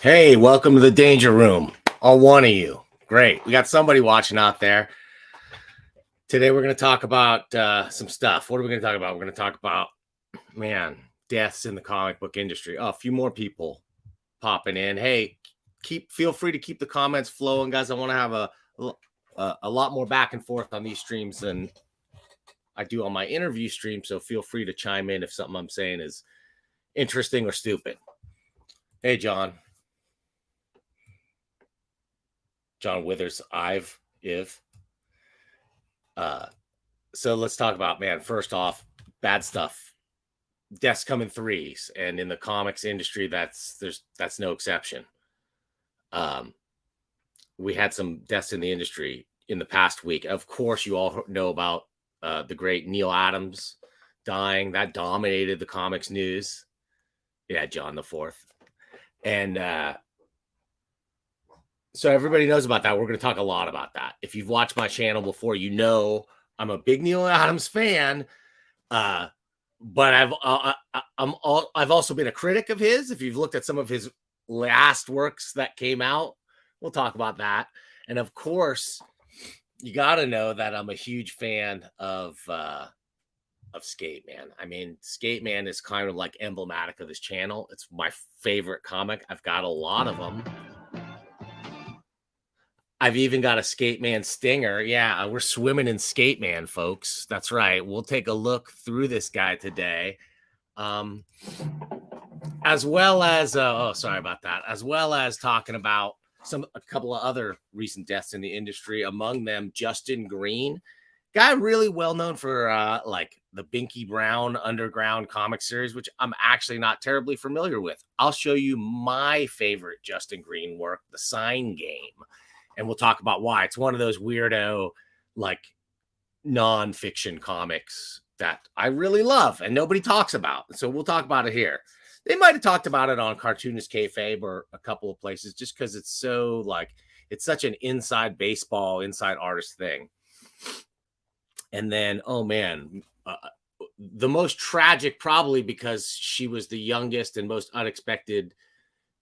Hey, welcome to the Danger Room. All one of you. Great. We got somebody watching out there. Today we're going to talk about some stuff. What are we going to talk about? We're going to talk about, deaths in the comic book industry. Oh, a few more people popping in. Hey, feel free to keep the comments flowing, guys. I want to have a lot more back and forth on these streams than I do on my interview stream. So feel free to chime in if something I'm saying is interesting or stupid. Hey, John Withers, Iv. So let's talk about, first off, bad stuff. Deaths come in threes, and in the comics industry, that's no exception. We had some deaths in the industry in the past week. Of course, you all know about the great Neal Adams dying. That dominated the comics news. Yeah, John the Fourth. And so everybody knows about that. We're going to talk a lot about that. If you've watched my channel before, you know I'm a big Neal Adams fan. But I've also been a critic of his. If you've looked at some of his last works that came out, we'll talk about that. And of course, you got to know that I'm a huge fan of Skate Man. I mean, Skate Man is kind of like emblematic of this channel. It's my favorite comic. I've got a lot of them. I've even got a Skate Man stinger. Yeah, we're swimming in Skate Man, folks. That's right. We'll take a look through this guy today. As well as, sorry about that. As well as talking about a couple of other recent deaths in the industry. Among them, Justin Green. Guy really well known for like the Binky Brown Underground comic series, which I'm actually not terribly familiar with. I'll show you my favorite Justin Green work, The Sign Game. And we'll talk about why. It's one of those weirdo, like, nonfiction comics that I really love and nobody talks about. So we'll talk about it here. They might have talked about it on Cartoonist Kayfabe or a couple of places just because it's so, like, it's such an inside baseball, inside artist thing. And then, the most tragic, probably because she was the youngest and most unexpected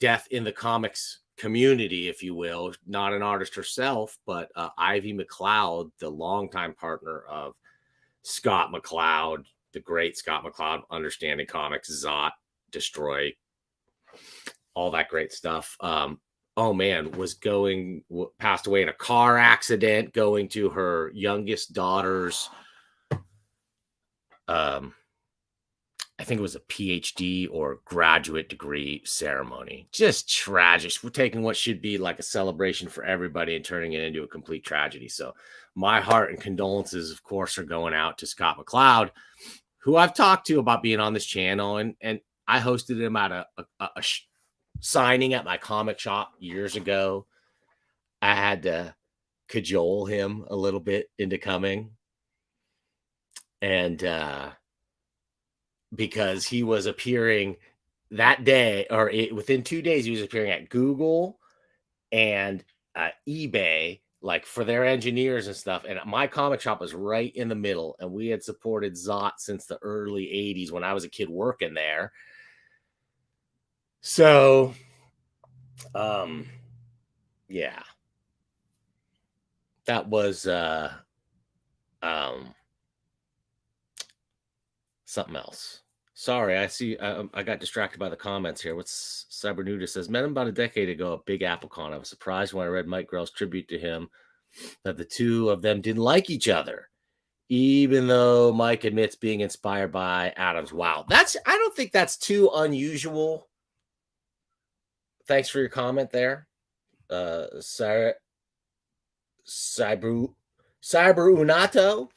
death in the comics community, if you will, not an artist herself, but Ivy Mccloud, the longtime partner of Scott Mccloud, the great Scott Mccloud, Understanding Comics, Zot, Destroy, all that great stuff. Passed away in a car accident going to her youngest daughter's I think it was a PhD or graduate degree ceremony. Just tragic. We're taking what should be like a celebration for everybody and turning it into a complete tragedy. So my heart and condolences, of course, are going out to Scott Mccloud, who I've talked to about being on this channel. And I hosted him at a signing at my comic shop years ago. I had to cajole him a little bit into coming. And because he was appearing that day, or within 2 days, he was appearing at Google and eBay, like for their engineers and stuff. And my comic shop was right in the middle, and we had supported Zot since the early 80s when I was a kid working there. So, yeah, that was something else. Sorry, I see. I got distracted by the comments here. What's Cybernuda says? Met him about a decade ago at Big AppleCon. I was surprised when I read Mike Grell's tribute to him that the two of them didn't like each other, even though Mike admits being inspired by Adams. Wow, I don't think that's too unusual. Thanks for your comment there, Cyber Unato.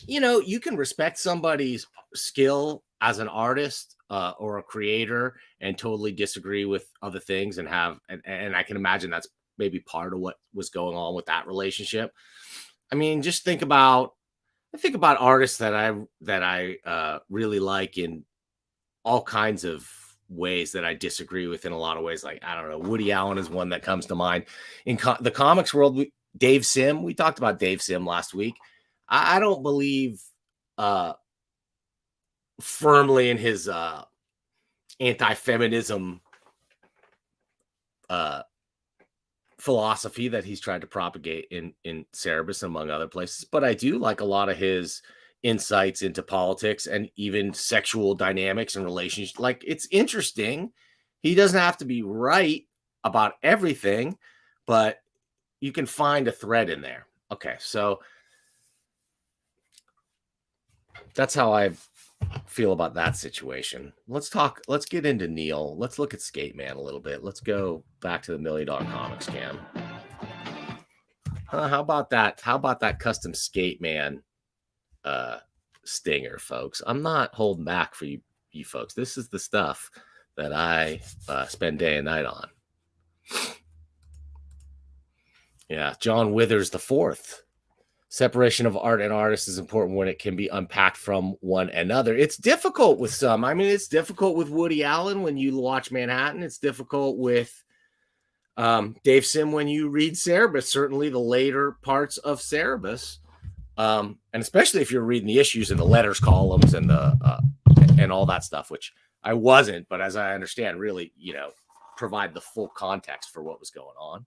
You can respect somebody's skill as an artist or a creator and totally disagree with other things and I can imagine that's maybe part of what was going on with that relationship. I mean, just think about artists that I really like in all kinds of ways that I disagree with in a lot of ways. Like, I don't know, Woody Allen is one that comes to mind. In the comics world, Dave Sim, we talked about Dave Sim last week. I don't believe firmly in his anti-feminism philosophy that he's tried to propagate in Cerebus, among other places. But I do like a lot of his insights into politics and even sexual dynamics and relationships. Like, it's interesting. He doesn't have to be right about everything, but you can find a thread in there. Okay, so that's how I feel about that situation. Let's get into Neal. Let's look at Skate Man a little bit. Let's go back to the $1 Million Comics Cam. How about that? How about that custom Skate Man stinger, folks? I'm not holding back for you folks. This is the stuff that I spend day and night on. Yeah, John Withers IV. Separation of art and artist is important when it can be unpacked from one another. It's difficult with some. I mean, it's difficult with Woody Allen when you watch Manhattan. It's difficult with Dave Sim when you read Cerebus, certainly the later parts of Cerebus. And especially if you're reading the issues and the letters columns and the and all that stuff, which I wasn't, but as I understand, really, provide the full context for what was going on.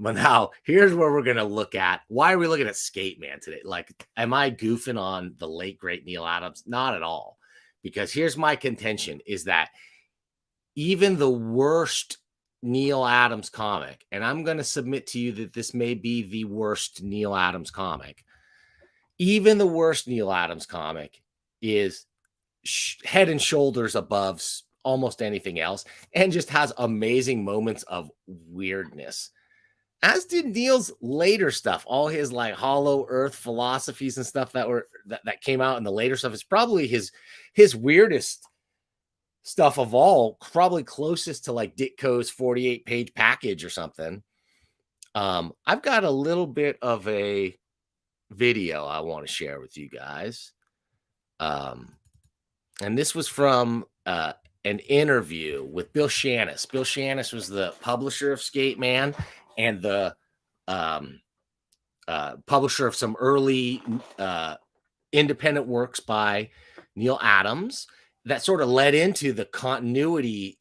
But now here's where we're going to look at. Why are we looking at Skate Man today? Like, am I goofing on the late, great Neal Adams? Not at all. Because here's my contention is that even the worst Neal Adams comic, and I'm going to submit to you that this may be the worst Neal Adams comic, even the worst Neal Adams comic is head and shoulders above almost anything else and just has amazing moments of weirdness. As did Neal's later stuff, all his like hollow earth philosophies and stuff that came out in the later stuff is probably his weirdest stuff of all, probably closest to like Ditko's 48-page package or something. I've got a little bit of a video I want to share with you guys. And this was from an interview with Bill Shannis. Bill Shannis was the publisher of Skate Man and the publisher of some early independent works by Neal Adams that sort of led into the continuity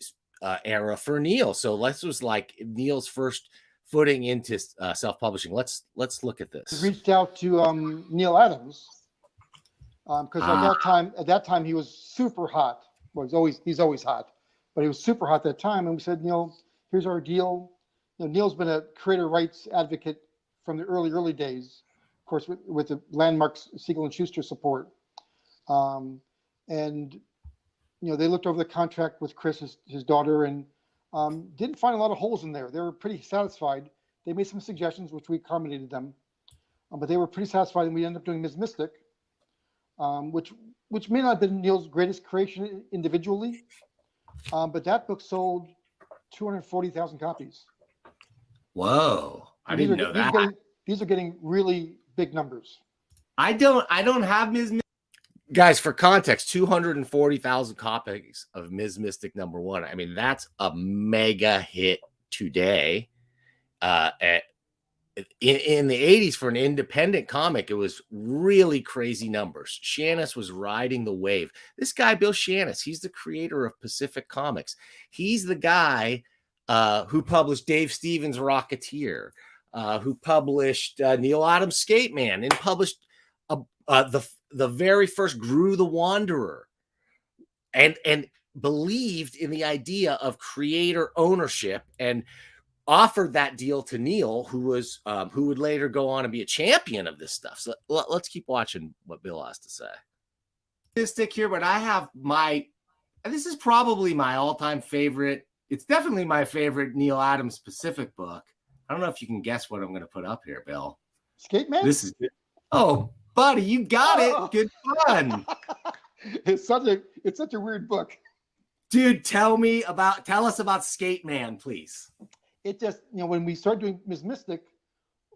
era for Neal. So this was like Neal's first footing into self-publishing. Let's look at this. He reached out to Neal Adams because at that time he was super hot. Well, he's always hot, but he was super hot at that time. And we said, Neal, here's our deal. Neal's been a creator rights advocate from the early days, of course, with the landmark Siegel and Schuster support. And they looked over the contract with Chris, his daughter, and didn't find a lot of holes in there. They were pretty satisfied. They made some suggestions, which we accommodated them, but they were pretty satisfied. And we ended up doing Ms. Mystic, which may not have been Neal's greatest creation individually, but that book sold 240,000 copies. Whoa, I didn't know that. These are getting really big numbers. I don't have Ms. Mystic. Guys, for context, 240,000 copies of Ms. Mystic #1. I mean, that's a mega hit today. In the 80s, for an independent comic, it was really crazy numbers. Shannis was riding the wave. This guy, Bill Shannis, he's the creator of Pacific Comics. He's the guy who published Dave Stevens' Rocketeer, who published Neal Adams' Skate Man, and published the very first Gru the Wanderer, and believed in the idea of creator ownership and offered that deal to Neal, who would later go on and be a champion of this stuff. So let's keep watching what Bill has to say. Stick here, but I have this is probably my all-time favorite. It's definitely my favorite Neal Adams Pacific book. I don't know if you can guess what I'm going to put up here, Bill. Skate Man? This is good. Oh, buddy, you got it. Good fun. It's such a weird book. Dude, tell us about Skate Man, please. It just, when we started doing Ms. Mystic,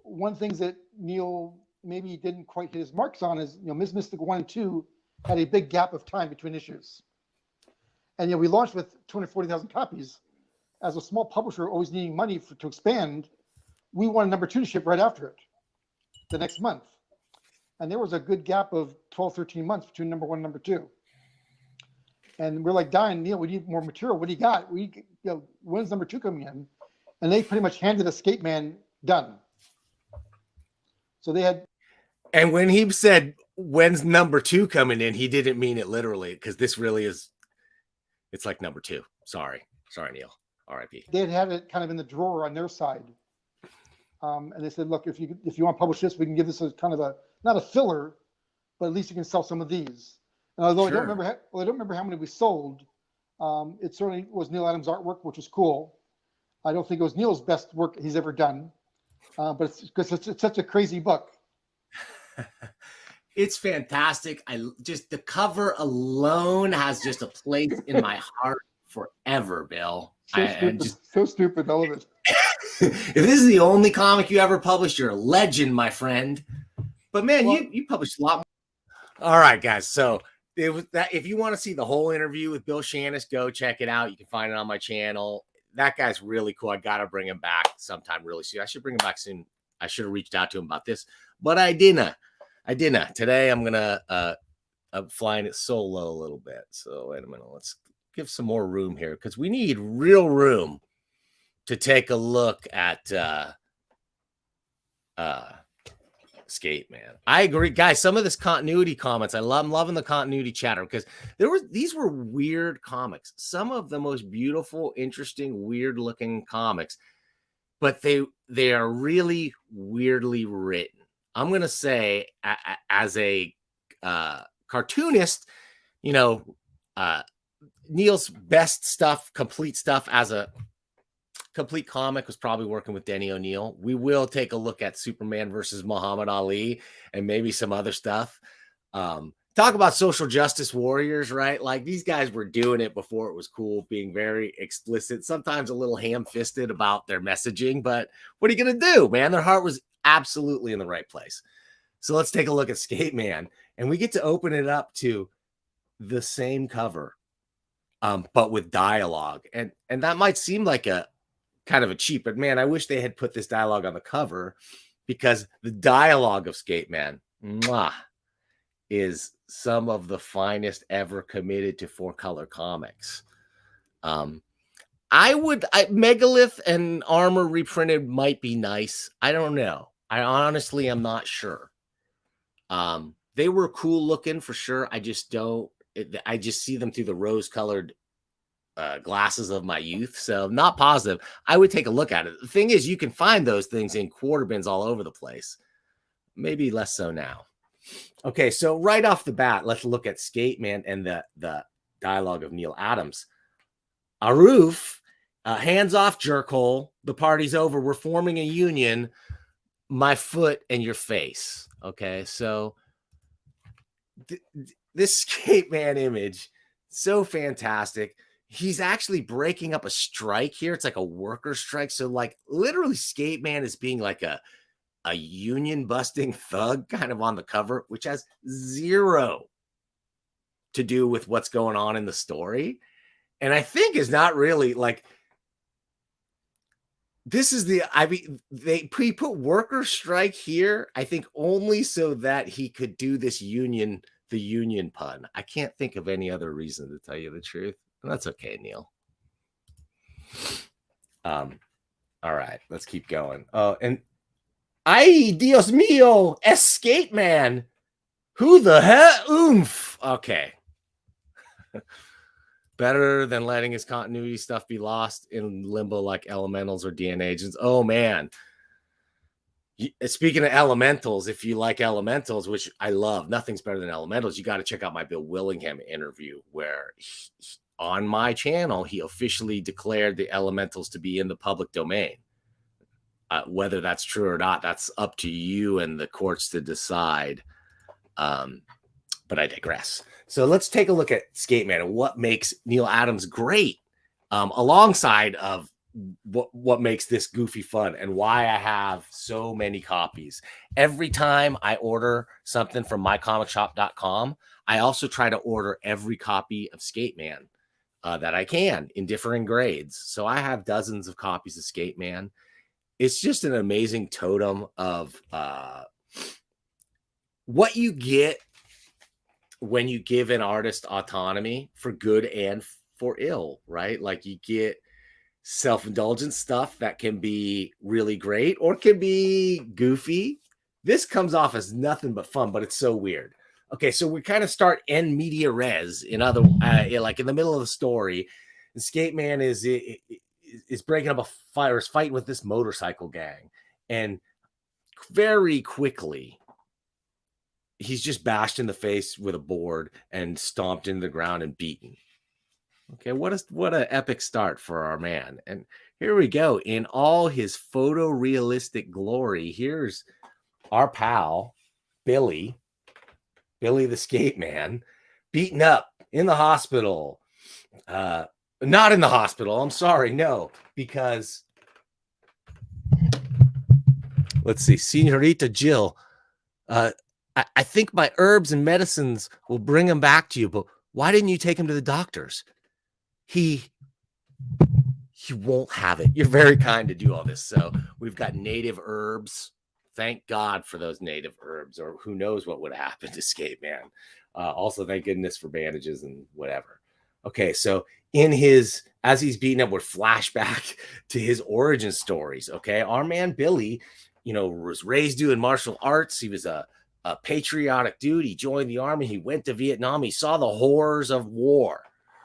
one thing that Neal maybe didn't quite hit his marks on is, Ms. Mystic 1 and 2 had a big gap of time between issues. And, we launched with 240,000 copies. As a small publisher always needing money to expand, we wanted #2 to ship right after it, the next month. And there was a good gap of 12, 13 months between #1 and #2. And we're like dying, Neal, we need more material. What do you got? When's number 2 coming in? And they pretty much handed us Skate Man done. So they had. And when he said, when's number 2 coming in, he didn't mean it literally, because this really is, it's like number 2. Sorry, Neal. R.I.P. They had it kind of in the drawer on their side. And they said, look, if you want to publish this, we can give this a kind of not a filler, but at least you can sell some of these. And although I don't remember how many we sold, it certainly was Neal Adams' artwork, which was cool. I don't think it was Neal's best work he's ever done, but it's because it's such a crazy book. It's fantastic. The cover alone has just a place in my heart forever, Bill. So stupid, all of it. If this is the only comic you ever published, you're a legend, my friend. But man, you published a lot more. All right, guys. So if you want to see the whole interview with Bill Shannis, go check it out. You can find it on my channel. That guy's really cool. I got to bring him back sometime really soon. I should bring him back soon. I should have reached out to him about this, but I didn't. Today I'm I'm flying it solo a little bit. So wait a minute. Let's give some more room here, because we need real room to take a look at Skate Man. I agree, guys. Some of this continuity comments, I'm loving the continuity chatter, because these were weird comics. Some of the most beautiful, interesting, weird looking comics, but they are really weirdly written. I'm gonna say, as a cartoonist, Neal's best stuff, complete stuff as a complete comic was probably working with Denny O'Neil. We will take a look at Superman versus Muhammad Ali and maybe some other stuff. Talk about social justice warriors, right? Like, these guys were doing it before it was cool, being very explicit, sometimes a little ham-fisted about their messaging, but what are you going to do, man? Their heart was absolutely in the right place. So let's take a look at Skate Man, and we get to open it up to the same cover, but with dialogue. And that might seem like a kind of a cheap, but man, I wish they had put this dialogue on the cover, because the dialogue of Skate Man is some of the finest ever committed to 4-color comics. Megalith and Armor reprinted might be nice. I don't know. I honestly am not sure. They were cool looking for sure. I just see them through the rose-colored glasses of my youth, so not positive. I would take a look at it. The thing is, you can find those things in quarter bins all over the place. Maybe less so now. Okay, so right off the bat, let's look at Skate Man and the dialogue of Neal Adams. Aroof, hands off, jerkhole. The party's over. We're forming a union. My foot and your face. Okay, so this Skate Man image, so fantastic. He's actually breaking up a strike here. It's like a worker strike. So like literally Skate Man is being like a union busting thug kind of on the cover, which has zero to do with what's going on in the story. And I think is not really like, this is he put worker strike here, I think only so that he could do this the union pun. I can't think of any other reason, to tell you the truth. That's okay, Neal. All right, let's keep going. And ay, Dios mío, Skate Man. Who the hell? Oomph. Okay. Better than letting his continuity stuff be lost in limbo like Elementals or DNA Agents. Oh, man. Speaking of Elementals, if you like Elementals, which I love, nothing's better than Elementals, you got to check out my Bill Willingham interview, where on my channel, he officially declared the Elementals to be in the public domain. Whether that's true or not, that's up to you and the courts to decide. But I digress. So let's take a look at Skate Man and what makes Neal Adams great, alongside of what makes this goofy fun, and why I have so many copies. Every time I order something from mycomicshop.com, I also try to order every copy of Skate Man that I can in different grades. So I have dozens of copies of Skate Man. It's just an amazing totem of what you get when you give an artist autonomy for good and for ill, right? Like you get self-indulgent stuff that can be really great or can be goofy. This comes off as nothing but fun, but it's so weird. Okay, so we kind of start en media res in other like in the middle of the story. The Skate Man is breaking up a fire, is fighting with this motorcycle gang, and very quickly he's just bashed in the face with a board and stomped into the ground and beaten. Okay, what an epic start for our man. And here we go in all his photorealistic glory. Here's our pal, Billy the Skate Man, beaten up in the hospital. Not in the hospital. I'm sorry. No, because let's see, Senorita Jill. I think my herbs and medicines will bring him back to you, but why didn't you take him to the doctors? He won't have it. You're very kind to do all this. So we've got native herbs. Thank God for those native herbs, or who knows what would happen to Skate Man. Also, thank goodness for bandages and whatever. Okay, so as he's beaten up, we're flashback to his origin stories. Okay, our man Billy, was raised doing martial arts. He was a patriotic dude. He joined the army. He went to Vietnam. He saw the horrors of war.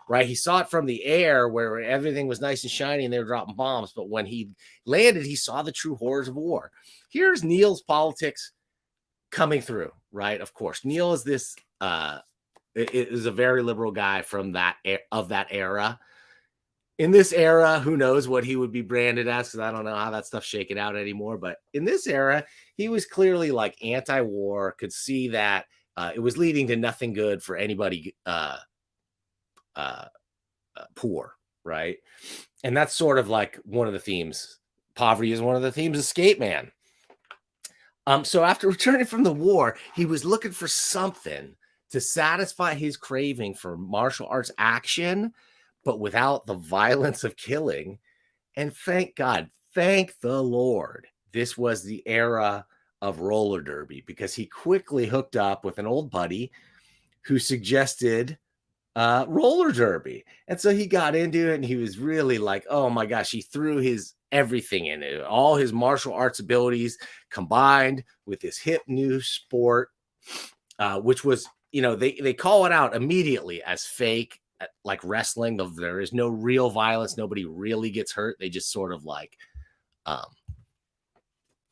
Right, he saw it from the air where everything was nice and shiny and they were dropping bombs. But when he landed, he saw the true horrors of war. Here's Neal's politics coming through. Right, of course, Neal is this is a very liberal guy from that era. In this era, who knows what he would be branded as? Because I don't know how that stuff's shaken out anymore. But in this era, he was clearly like anti-war. Could see that it was leading to nothing good for anybody. Poor, right? And that's sort of like one of the themes. Poverty is one of the themes of Skate Man. So after returning from the war, he was looking for something to satisfy his craving for martial arts action, but without the violence of killing. And thank God, thank the Lord, this was the era of roller derby, because he quickly hooked up with an old buddy who suggested roller derby. And so he got into it and he was really like, oh my gosh, he threw his everything in it, all his martial arts abilities combined with his hip new sport, which was, they call it out immediately as fake, like wrestling. There is no real violence. Nobody really gets hurt. They just sort of like,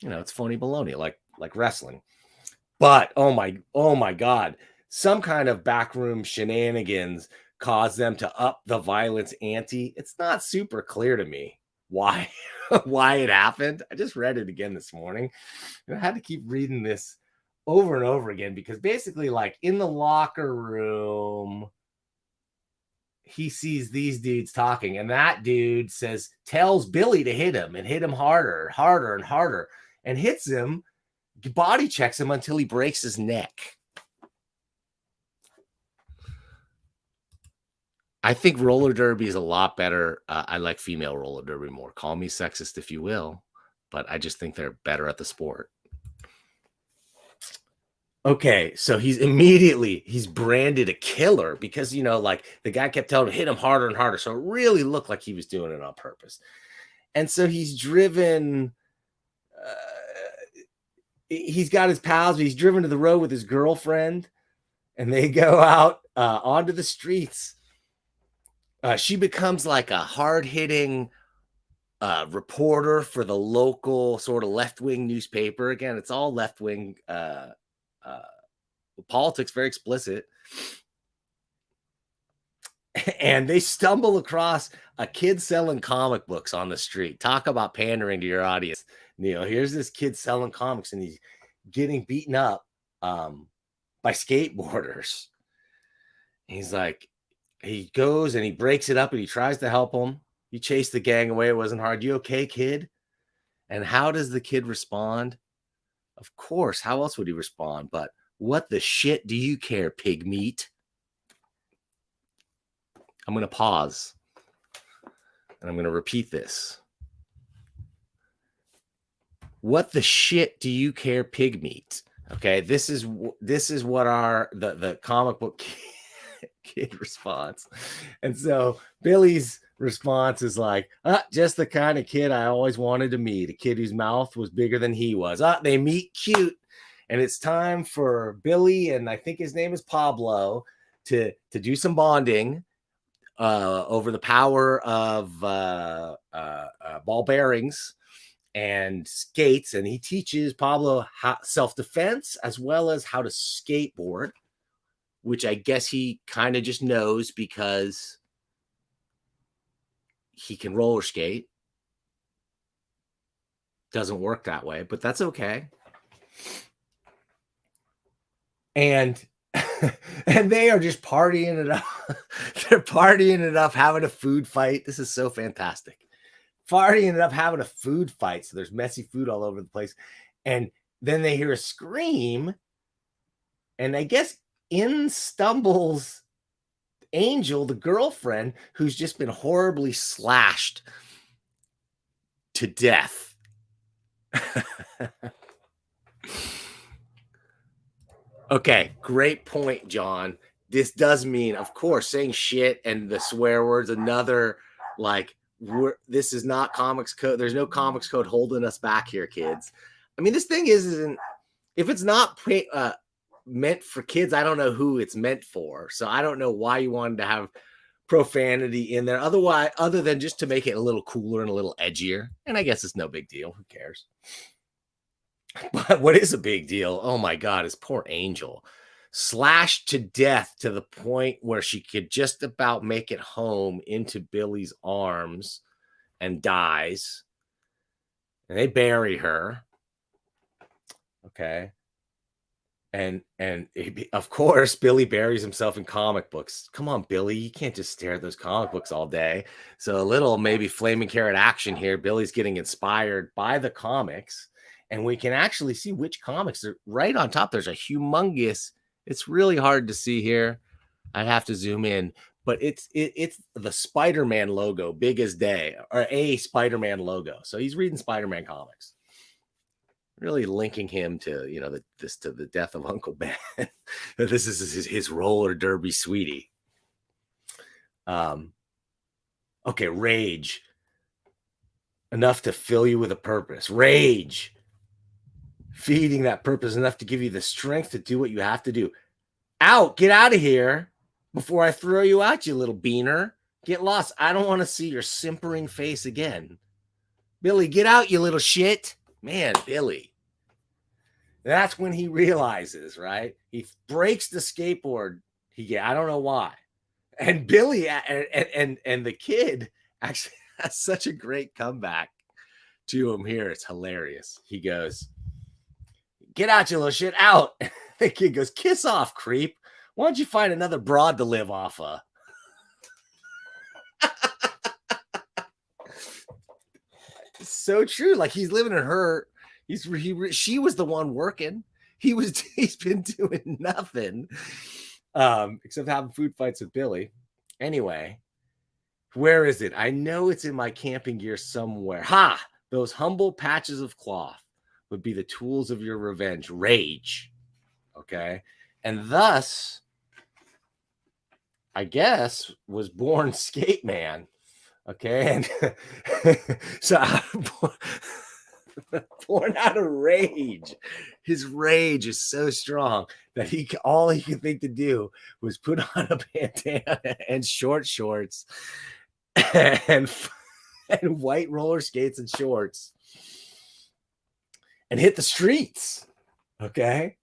it's phony baloney, like wrestling. But oh my God, some kind of backroom shenanigans caused them to up the violence ante. It's not super clear to me why it happened. I just read it again this morning, and I had to keep reading this over and over again, because basically, like, in the locker room, he sees these dudes talking, and that dude tells Billy to hit him and hit him harder and harder, and hits him, body checks him until he breaks his neck. I think roller derby is a lot better. I like female roller derby more. Call me sexist if you will, but I just think they're better at the sport. Okay, so he's branded a killer because, like the guy kept telling him, hit him harder and harder. So it really looked like he was doing it on purpose. And so he's driven, he's got his pals, but he's driven to the road with his girlfriend, and they go out onto the streets. She becomes like a hard-hitting reporter for the local sort of left-wing newspaper. Again, it's all left-wing politics, very explicit. And they stumble across a kid selling comic books on the street. Talk about pandering to your audience, Neal. Here's this kid selling comics, and he's getting beaten up by skateboarders. He's like, he goes and he breaks it up and he tries to help them. He chased the gang away. It wasn't hard. You okay, kid? And how does the kid respond? Of course, how else would he respond? But what the shit do you care, pig meat? I'm going to pause and I'm going to repeat this. What the shit do you care, pig meat? Okay, this is what our the comic book kid response. And so Billy's response is like, just the kind of kid I always wanted to meet, a kid whose mouth was bigger than he was. They meet cute. And it's time for Billy, and I think his name is Pablo, to do some bonding over the power of ball bearings and skates. And he teaches Pablo self-defense as well as how to skateboard, which I guess he kind of just knows because he can roller skate. Doesn't work that way, but that's okay. And and they are just partying it up. They're partying it up, having a food fight. This is so fantastic. Partying it up, having a food fight. So there's messy food all over the place. And then they hear a scream. And I guess in stumbles Angel, the girlfriend, who's just been horribly slashed to death. Okay, great point, John. This does mean, of course, saying shit and the swear words, another, like, this is not comics code. There's no comics code holding us back here, kids. I mean, this thing isn't, if it's not meant for kids, I don't know who it's meant for. So I don't know why you wanted to have profanity in there other than just to make it a little cooler and a little edgier. And I guess it's no big deal. Who cares? But what is a big deal? Oh my God, is poor Angel slashed to death to the point where she could just about make it home into Billy's arms and dies. And they bury her. Okay. And of course, Billy buries himself in comic books. Come on, Billy, you can't just stare at those comic books all day. So a little maybe flaming carrot action here. Billy's getting inspired by the comics. And we can actually see which comics are right on top. There's a humongous, it's really hard to see here. I'd have to zoom in, but it's the Spider-Man logo, big as day, or a Spider-Man logo. So he's reading Spider-Man comics. Really linking him to, to the death of Uncle Ben. This is his roller derby sweetie. Okay, rage. Enough to fill you with a purpose. Rage. Feeding that purpose enough to give you the strength to do what you have to do. Get out of here before I throw you out, you little beaner. Get lost. I don't want to see your simpering face again. Billy, get out, you little shit. Man, Billy. That's when he realizes, right? He breaks the skateboard. I don't know why. And Billy and the kid actually has such a great comeback to him here. It's hilarious. He goes, get out, you little shit, out. The kid goes, kiss off, creep. Why don't you find another broad to live off of? So true. Like, he's living in her. She was the one working. He's been doing nothing except having food fights with Billy. Anyway, where is it? I know it's in my camping gear somewhere. Ha! Those humble patches of cloth would be the tools of your revenge. Rage. Okay. And thus, I guess, was born Skate Man. Okay. And so born out of rage. His rage is so strong that all he could think to do was put on a bandana and short shorts and white roller skates and shorts and hit the streets. Okay.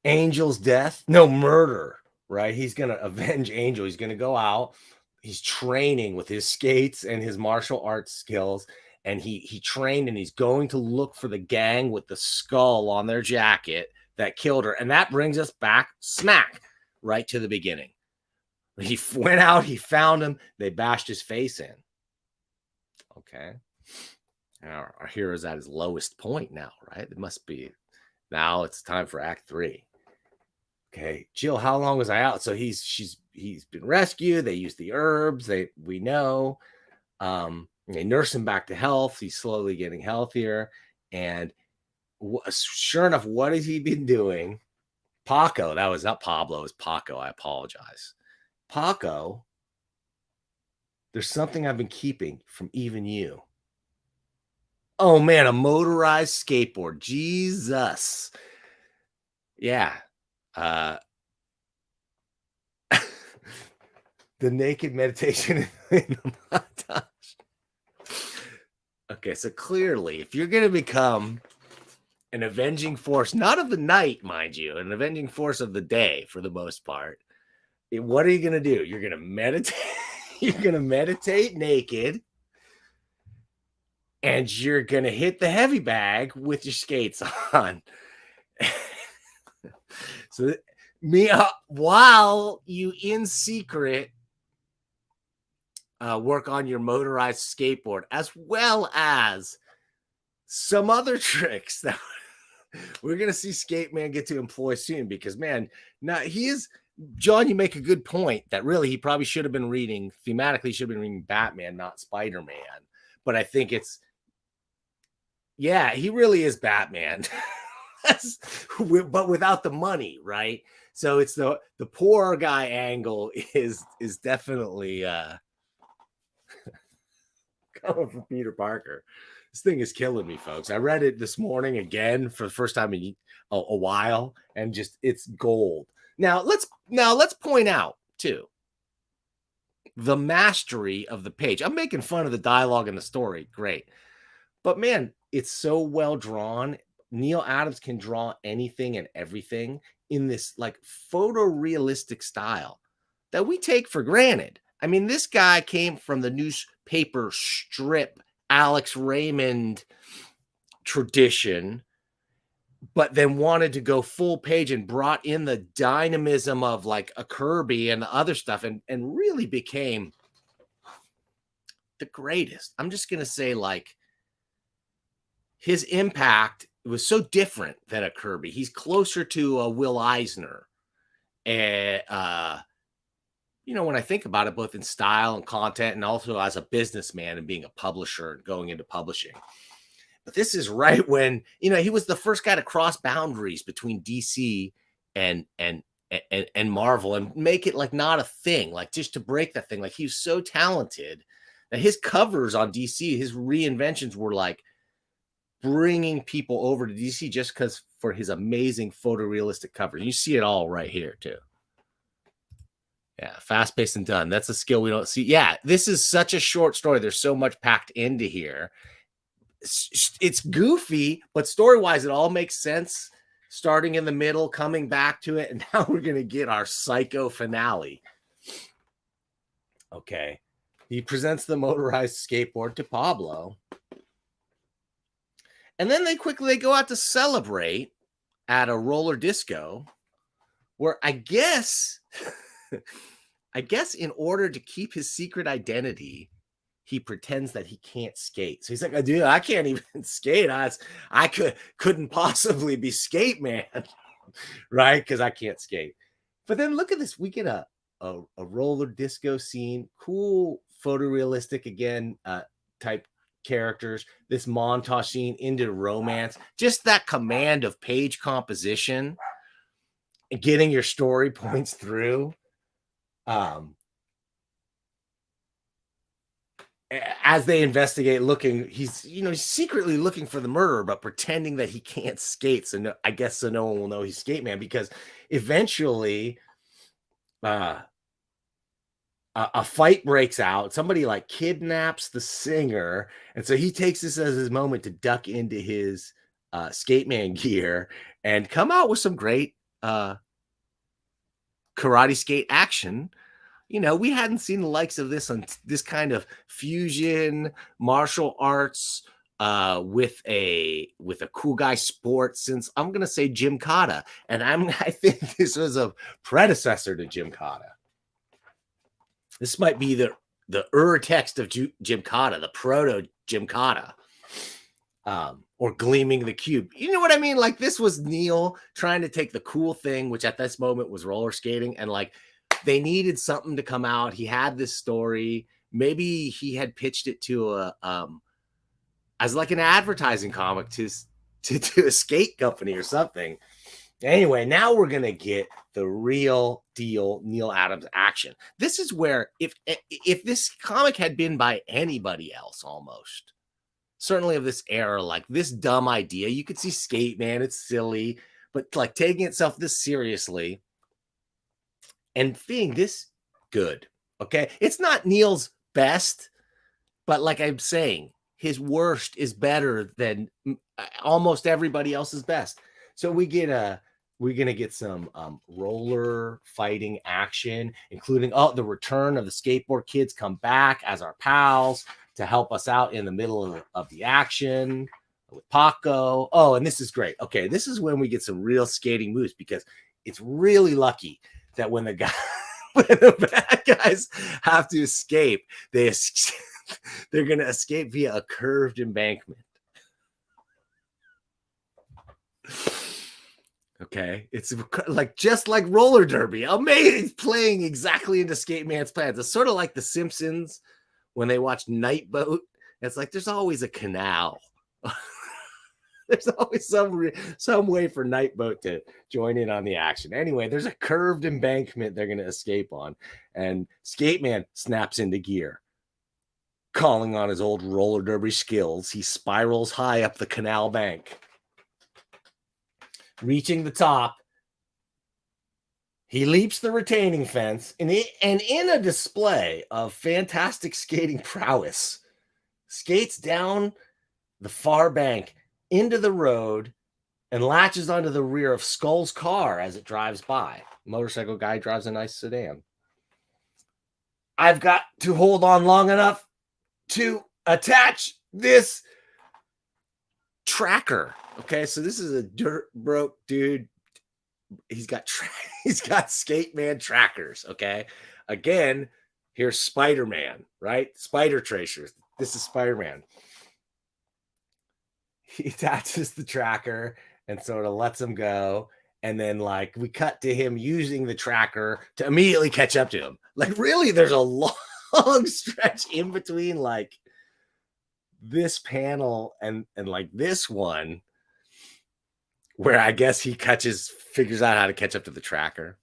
Angel's death, no, murder, right? He's going to avenge Angel. He's going to go out. He's training with his skates and his martial arts skills. And he trained, and he's going to look for the gang with the skull on their jacket that killed her. And that brings us back smack right to the beginning. He went out, he found him, they bashed his face in. Okay. Our hero's at his lowest point now, right? It must be. Now it's time for Act 3. Okay, Jill, how long was I out? So he's been rescued. They used the herbs. We know. They nurse him back to health. He's slowly getting healthier. And sure enough, what has he been doing? Paco, that was not Pablo, it was Paco. I apologize. Paco, there's something I've been keeping from even you. Oh man, a motorized skateboard. Jesus. Yeah. The naked meditation in the montage. Okay, so clearly, if you're going to become an avenging force, not of the night, mind you, an avenging force of the day for the most part, what are you going to do? You're going to meditate. You're going to meditate naked, and you're going to hit the heavy bag with your skates on. So, while you in secret work on your motorized skateboard, as well as some other tricks that we're going to see Skate Man get to employ soon, because, man, now he is, John, you make a good point that really he probably should have been reading, thematically should have been reading Batman, not Spider-Man. But I think it's, yeah, he really is Batman, but without the money, right? So it's the poor guy angle is definitely coming from Peter Parker. This thing is killing me, folks. I read it this morning again for the first time in a while, and just it's gold. Now let's point out too the mastery of the page. I'm making fun of the dialogue and the story, great, but man, it's so well drawn. Neal Adams can draw anything and everything in this like photorealistic style that we take for granted. I mean, this guy came from the newspaper strip Alex Raymond tradition, but then wanted to go full page and brought in the dynamism of like a Kirby and the other stuff, and really became the greatest. I'm just going to say, like, his impact was so different than a Kirby. He's closer to a Will Eisner. And, when I think about it, both in style and content, and also as a businessman and being a publisher and going into publishing. But this is right when, he was the first guy to cross boundaries between DC and Marvel and make it like not a thing, like just to break that thing. Like, he was so talented that his covers on DC, his reinventions were like bringing people over to DC just because for his amazing photorealistic covers. You see it all right here too. Yeah, fast paced and done. That's a skill we don't see. Yeah, this is such a short story. There's so much packed into here. It's goofy, but story-wise, it all makes sense. Starting in the middle, coming back to it, and now we're going to get our psycho finale. Okay. He presents the motorized skateboard to Pablo. And then they go out to celebrate at a roller disco where I guess in order to keep his secret identity, he pretends that he can't skate. So he's like, dude, I can't even skate. I couldn't possibly be Skate Man, right? Because I can't skate. But then look at this. We get a roller disco scene, cool photorealistic again type characters, this montage scene into romance, just that command of page composition and getting your story points through. As they investigate, he's secretly looking for the murderer, but pretending that he can't skate. So I guess no one will know he's Skate Man, because eventually a fight breaks out. Somebody like kidnaps the singer. And so he takes this as his moment to duck into his Skate Man gear and come out with some great karate skate action. We hadn't seen the likes of this on this kind of fusion martial arts with a cool guy sport since, I'm going to say, Gymkata. And I think this was a predecessor to Gymkata. This might be the text of Gymkata, the proto Gymkata, or Gleaming the Cube. You know what I mean? Like, this was Neal trying to take the cool thing, which at this moment was roller skating, and like they needed something to come out. He had this story. maybe he had pitched it to as like an advertising comic to a skate company or something. Anyway, now we're gonna get the real deal Neal Adams action. This is where if this comic had been by anybody else, almost certainly of this era, like this dumb idea, you could see Skate Man, it's silly, but like taking itself this seriously and being this good. Okay, it's not Neal's best, but like I'm saying, his worst is better than almost everybody else's best. So we're gonna get some roller fighting action, including the return of the skateboard kids come back as our pals to help us out in the middle of the action with Paco. Oh, and this is great. Okay, this is when we get some real skating moves, because it's really lucky that when the bad guys have to escape, they're going to escape via a curved embankment. Okay, it's like just like roller derby. Amazing, playing exactly into Skate Man's plans. It's sort of like The Simpsons when they watch Night Boat. It's like there's always a canal. There's always some way for Night Boat to join in on the action. Anyway, there's a curved embankment they're going to escape on, and Skate Man snaps into gear. Calling on his old roller derby skills, he spirals high up the canal bank. Reaching the top, he leaps the retaining fence, and in a display of fantastic skating prowess, skates down the far bank into the road and latches onto the rear of Skull's car as it drives by. Motorcycle guy drives a nice sedan. I've got to hold on long enough to attach this tracker. Okay, so this is a dirt broke dude. He's got Skate Man trackers. Okay, again, here's Spider-Man, right? Spider tracers. This is Spider-Man. He attaches the tracker and sort of lets him go. And then, like, we cut to him using the tracker to immediately catch up to him. Like, really, there's a long stretch in between, like, this panel and like this one, where I guess he figures out how to catch up to the tracker.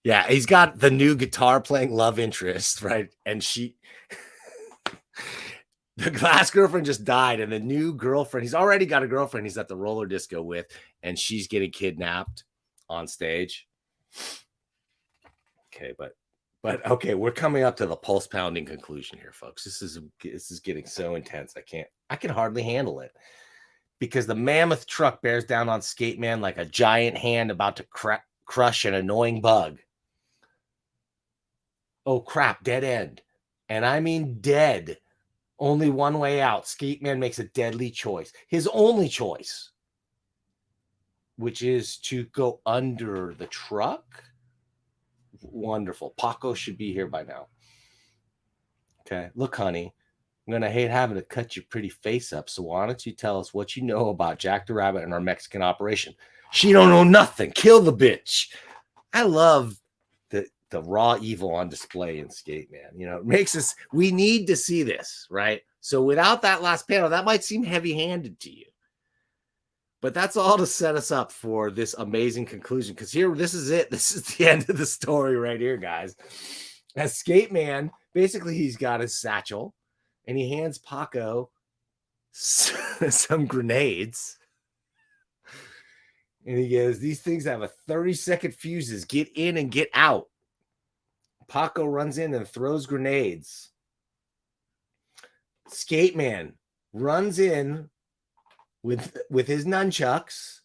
Yeah, he's got the new guitar playing love interest, right? And the last girlfriend just died, and the new girlfriend, he's already got a girlfriend he's at the roller disco with, and she's getting kidnapped on stage. Okay, but okay, we're coming up to the pulse pounding conclusion here, folks. This is getting so intense. I can hardly handle it, because the mammoth truck bears down on Skate Man like a giant hand about to crush an annoying bug. Oh crap, dead end. And I mean dead. Only one way out. Skate Man makes a deadly choice. His only choice, which is to go under the truck. Wonderful. Paco should be here by now. Okay. Look, honey, I'm going to hate having to cut your pretty face up. So why don't you tell us what you know about Jack the Rabbit and our Mexican operation? She don't know nothing. Kill the bitch. I love the raw evil on display in Skate Man. You know, it makes us, we need to see this, right? So without that last panel, that might seem heavy-handed to you. But that's all to set us up for this amazing conclusion. Because here, this is it. This is the end of the story right here, guys. As Skate Man, basically he's got his satchel, and he hands Paco some grenades. And he goes, these things have a 30-second fuses. Get in and get out. Paco runs in and throws grenades. Skate Man runs in with his nunchucks,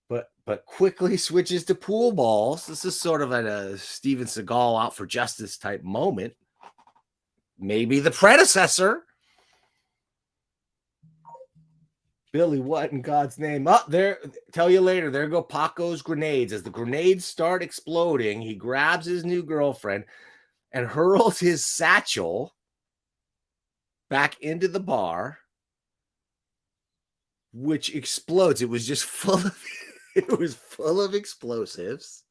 but quickly switches to pool balls. This is sort of a Steven Seagal out for justice type moment. Maybe the predecessor. Billy, what in God's name? Up there, tell you later. There go Paco's grenades. As the grenades start exploding, he grabs his new girlfriend and hurls his satchel back into the bar, which explodes. It was just full of explosives.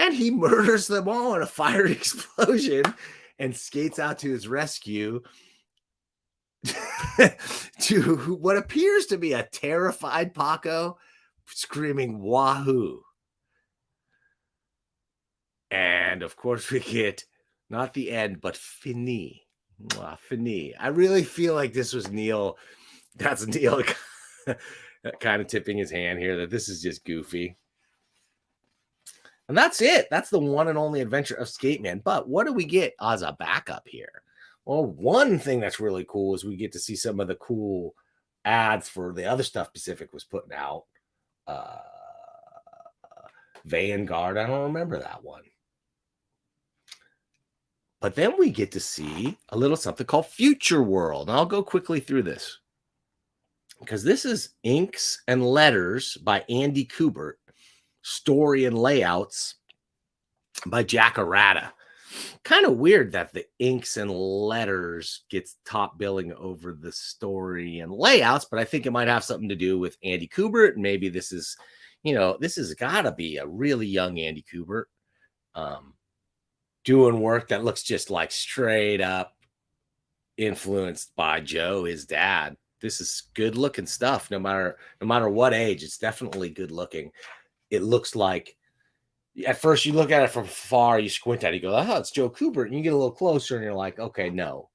and he murders them all in a fiery explosion and skates out to his rescue to what appears to be a terrified Paco screaming wahoo. And of course we get not the end, but fini. Fini. I really feel like this was Neal. That's Neal kind of tipping his hand here that this is just goofy. And that's it. That's the one and only adventure of Skateman. But what do we get as a backup here? Well, one thing that's really cool is we get to see some of the cool ads for the other stuff Pacific was putting out. Vanguard, I don't remember that one. But then we get to see a little something called Future World. And I'll go quickly through this, because this is inks and letters by Andy Kubert, story and layouts by Jack Arata. Kind of weird that the inks and letters gets top billing over the story and layouts, but I think it might have something to do with Andy Kubert. Maybe this is, this has got to be a really young Andy Kubert doing work that looks just like straight up influenced by Joe, his dad. This is good looking stuff, no matter what age. It's definitely good looking. It looks like, at first you look at it from far, you squint at it, you go, oh, it's Joe Kubert, and you get a little closer and you're like, okay, no,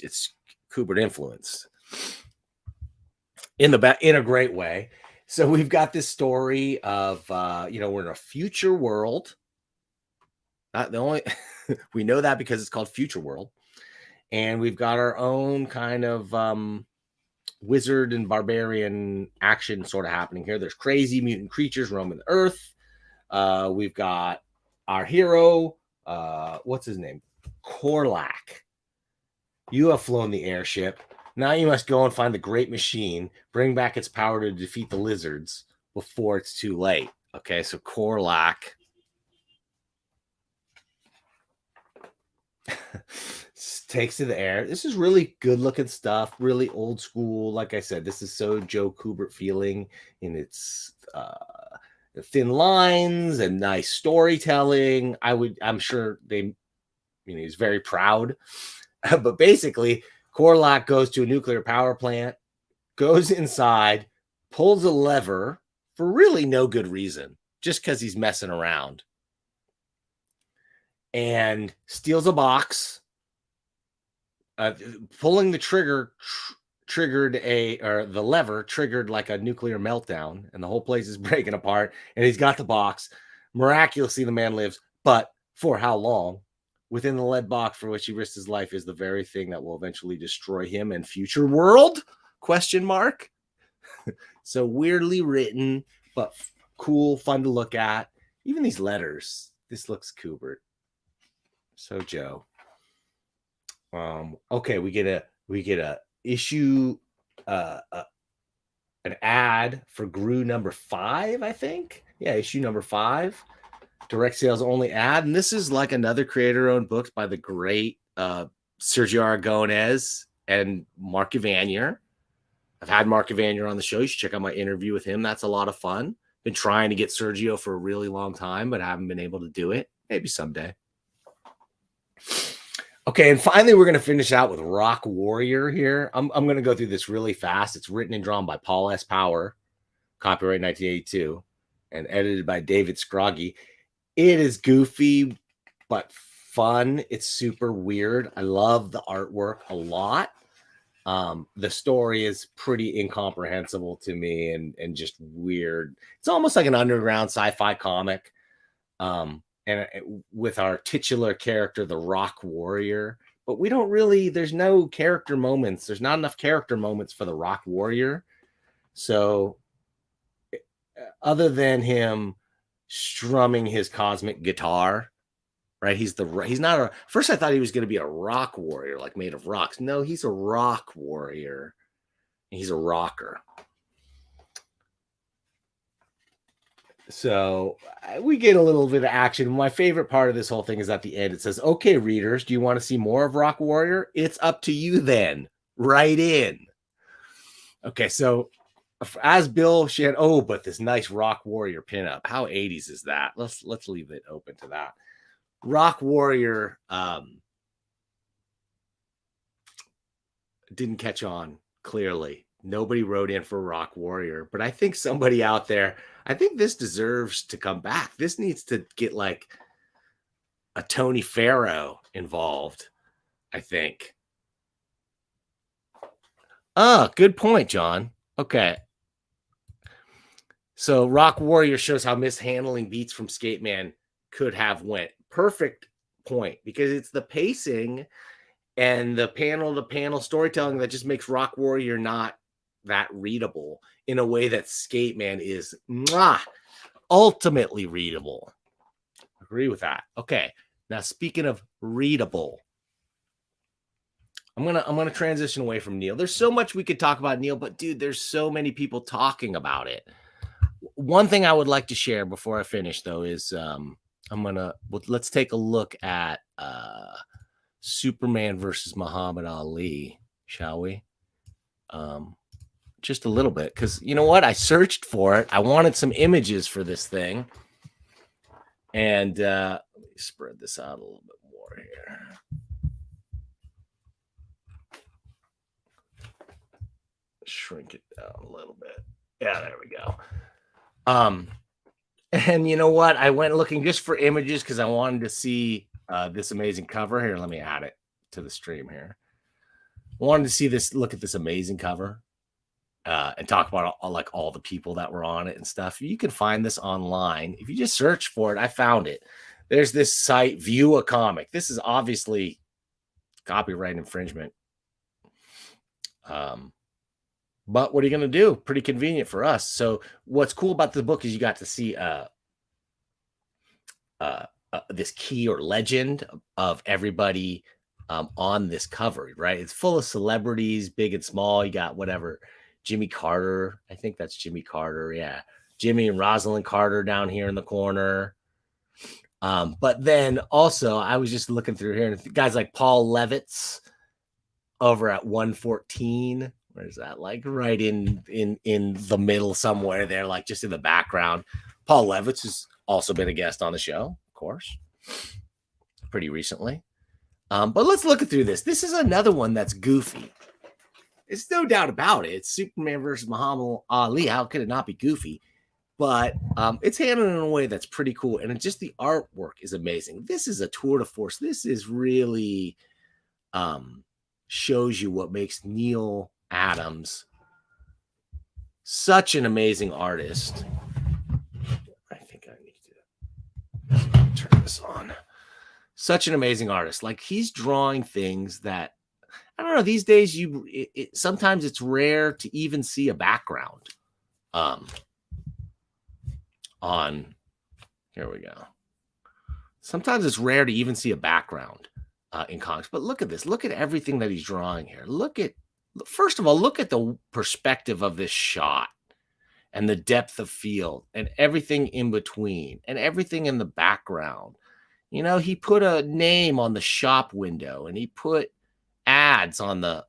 it's Kubert influence in a great way. So we've got this story of we're in a future world. We know that because it's called Future World, and we've got our own kind of wizard and barbarian action sort of happening here. There's crazy mutant creatures roaming the earth. We've got our hero, what's his name? Korlak. You have flown the airship. Now you must go and find the great machine, bring back its power to defeat the lizards before it's too late. Okay, so Korlak takes to the air. This is really good looking stuff, really old school. Like I said, this is so Joe Kubert feeling in its thin lines and nice storytelling. I'm sure he's very proud. But basically, Korlak goes to a nuclear power plant, goes inside, pulls a lever for really no good reason, just because he's messing around, and steals a box. Pulling the trigger the lever triggered like a nuclear meltdown, and the whole place is breaking apart, and he's got the box. Miraculously, the man lives, but for how long? Within the lead box for which he risked his life is the very thing that will eventually destroy him and Future World? ? So weirdly written, but cool, fun to look at. Even these letters. This looks Kubert. So Joe. Okay, we get a issue, an ad for GRU number 5, I think. Yeah, issue number 5. Direct sales only ad. And this is like another creator-owned book by the great Sergio Aragonés and Mark Evanier. I've had Mark Evanier on the show. You should check out my interview with him. That's a lot of fun. Been trying to get Sergio for a really long time, but haven't been able to do it. Maybe someday. Okay, and finally, we're going to finish out with Rock Warrior here. I'm going to go through this really fast. It's written and drawn by Paul S. Power, copyright 1982, and edited by David Scroggy. It is goofy, but fun. It's super weird. I love the artwork a lot. The story is pretty incomprehensible to me and just weird. It's almost like an underground sci-fi comic. And with our titular character, the Rock Warrior, but we don't really, there's no character moments. There's not enough character moments for the Rock Warrior. So other than him strumming his cosmic guitar, right? He's not first I thought he was going to be a rock warrior, like made of rocks. No, he's a rock warrior. He's a rocker. So we get a little bit of action. My favorite part of this whole thing is at the end. It says, okay, readers, do you want to see more of Rock Warrior? It's up to you then. Write in. Okay, so as Bill, she had, oh, but this nice Rock Warrior pinup. How 80s is that? Let's leave it open to that. Rock Warrior didn't catch on, clearly. Nobody wrote in for Rock Warrior, but I think somebody out there, I think this deserves to come back. This needs to get like a Tony Farrow involved, I think. Oh, good point, John. Okay. So Rock Warrior shows how mishandling beats from Skateman could have went. Perfect point, because it's the pacing and the panel-to-panel storytelling that just makes Rock Warrior not that readable in a way that Skateman is ultimately readable. Agree with that. Okay. Now, speaking of readable, I'm gonna transition away from Neal. There's so much we could talk about Neal, but dude, there's so many people talking about it. One thing I would like to share before I finish, though, is let's take a look at Superman versus Muhammad Ali, shall we? Just a little bit, because you know what? I searched for it. I wanted some images for this thing, and let me spread this out a little bit more here. Shrink it down a little bit. Yeah, there we go. And you know what? I went looking just for images because I wanted to see this amazing cover. Here, let me add it to the stream here. I wanted to see this, look at this amazing cover, and talk about all the people that were on it and stuff. You can find this online. If you just search for it, I found it. There's this site, View a Comic. This is obviously copyright infringement. But what are you going to do? Pretty convenient for us. So what's cool about the book is you got to see this key or legend of everybody on this cover, right? It's full of celebrities, big and small. You got whatever, Jimmy Carter. I think that's Jimmy Carter. Yeah. Jimmy and Rosalind Carter down here in the corner. But then also I was just looking through here, and guys like Paul Levitz over at 114. Where's that? Like right in the middle somewhere there, like just in the background. Paul Levitz has also been a guest on the show, of course, pretty recently. But let's look through this. This is another one that's goofy. It's no doubt about it. It's Superman versus Muhammad Ali. How could it not be goofy? But it's handled in a way that's pretty cool. And just the artwork is amazing. This is a tour de force. This is really shows you what makes Neal Adams such an amazing artist. I think I need to turn this on. Such an amazing artist. Like, he's drawing things that, I don't know, these days sometimes it's rare to even see a background on, here we go. Sometimes it's rare to even see a background in comics. But look at this. Look at everything that he's drawing here. First of all, look at the perspective of this shot and the depth of field and everything in between and everything in the background. You know, he put a name on the shop window and he put ads on the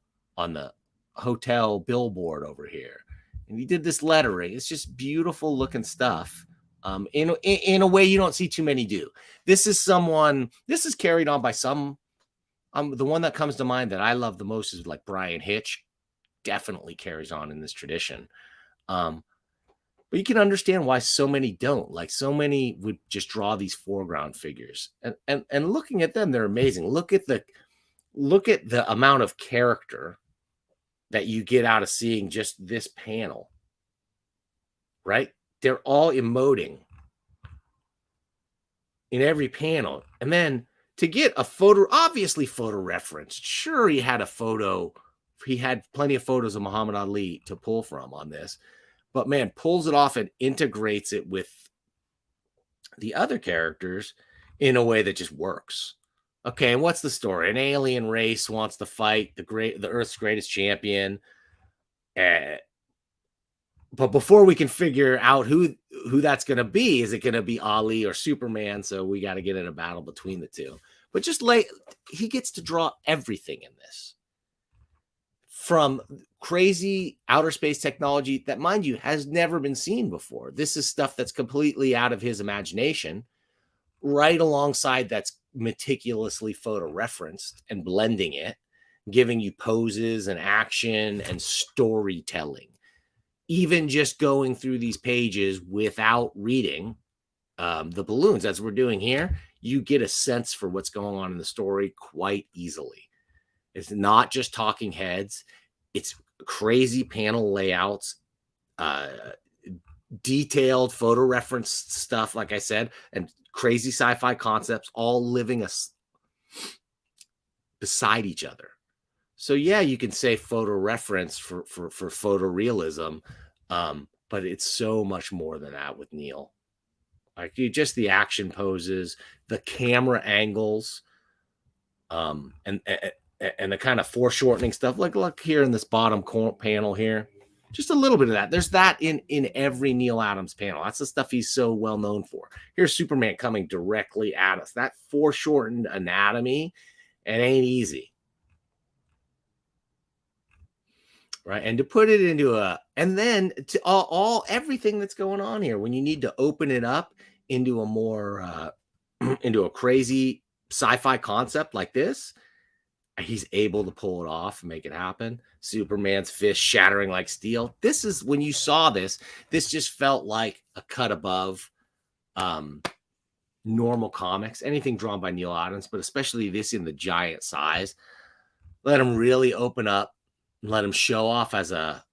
hotel billboard over here. And he did this lettering. It's just beautiful looking stuff. In a way you don't see too many do. This is carried on by some. The one that comes to mind that I love the most is like Brian Hitch. Definitely carries on in this tradition. But you can understand why so many don't. Like, so many would just draw these foreground figures. And looking at them, they're amazing. Look at the amount of character that you get out of seeing just this panel. Right? They're all emoting in every panel. And then to get a photo, obviously photo referenced. Sure, he had plenty of photos of Muhammad Ali to pull from on this, but man, pulls it off and integrates it with the other characters in a way that just works. Okay, and what's the story? An alien race wants to fight the Earth's greatest champion. But before we can figure out who that's going to be, is it going to be Ali or Superman? So we got to get in a battle between the two. But he gets to draw everything in this. From crazy outer space technology that, mind you, has never been seen before. This is stuff that's completely out of his imagination, right alongside that's meticulously photo referenced and blending it, giving you poses and action and storytelling. Even just going through these pages without reading the balloons, as we're doing here, you get a sense for what's going on in the story quite easily. It's not just talking heads, it's crazy panel layouts, detailed photo reference stuff, like I said, and crazy sci-fi concepts all living beside each other. So yeah, you can say photo reference for photorealism, but it's so much more than that with Neal. Like just the action poses, the camera angles, and the kind of foreshortening stuff. Like look here in this bottom panel here, just a little bit of that. There's that in every Neal Adams panel. That's the stuff he's so well known for. Here's Superman coming directly at us. That foreshortened anatomy, it ain't easy. Right. And to put it into and then to all everything that's going on here, when you need to open it up into a more, into a crazy sci-fi concept like this, he's able to pull it off and make it happen. Superman's fist shattering like steel. This is, when you saw this just felt like a cut above normal comics, anything drawn by Neal Adams, but especially this in the giant size. Let him really open up, let him show off as a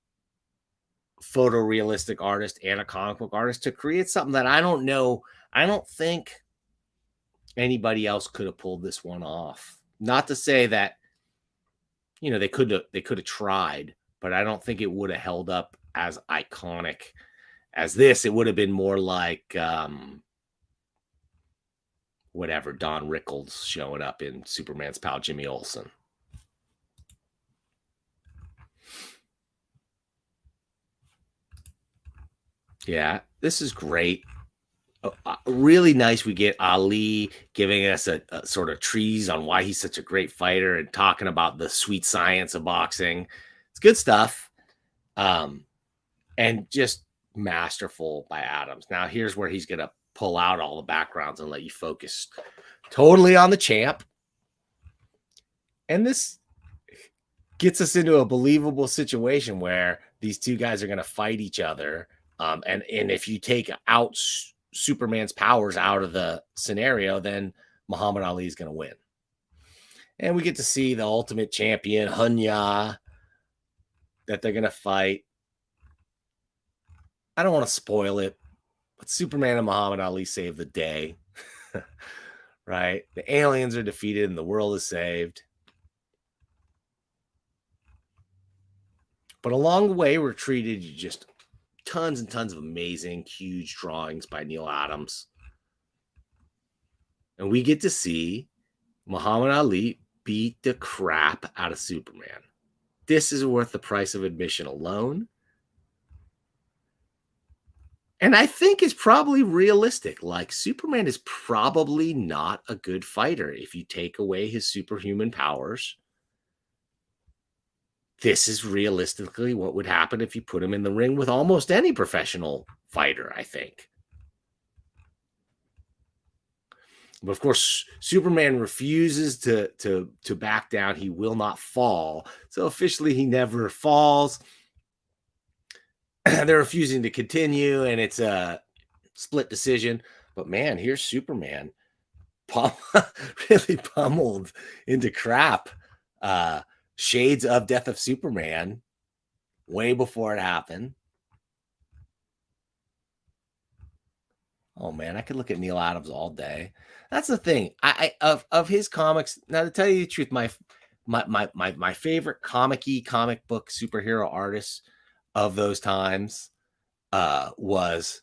photorealistic artist and a comic book artist to create something that I don't think anybody else could have pulled this one off. Not to say that, they could have tried, but I don't think it would have held up as iconic as this. It would have been more like whatever, Don Rickles showing up in Superman's pal Jimmy Olsen. Yeah, this is great. Really nice. We get Ali giving us a sort of trees on why he's such a great fighter and talking about the sweet science of boxing. It's good stuff. And just masterful by Adams. Now here's where he's going to pull out all the backgrounds and let you focus totally on the champ. And this gets us into a believable situation where these two guys are going to fight each other. And if you take out Superman's powers out of the scenario, then Muhammad Ali is going to win. And we get to see the ultimate champion, Hunya, that they're going to fight. I don't want to spoil it, but Superman and Muhammad Ali save the day. Right? The aliens are defeated and the world is saved. But along the way, we're treated just tons and tons of amazing, huge drawings by Neal Adams. And we get to see Muhammad Ali beat the crap out of Superman. This is worth the price of admission alone. And I think it's probably realistic. Like, Superman is probably not a good fighter if you take away his superhuman powers. This is realistically what would happen if you put him in the ring with almost any professional fighter, I think. But of course, Superman refuses to back down. He will not fall. So officially, he never falls. They're refusing to continue, and it's a split decision. But man, here's Superman really pummeled into crap. Shades of Death of Superman way before it happened. Oh man, I could look at Neal Adams all day. That's the thing. Of his comics. Now, to tell you the truth, my favorite comic book superhero artist of those times was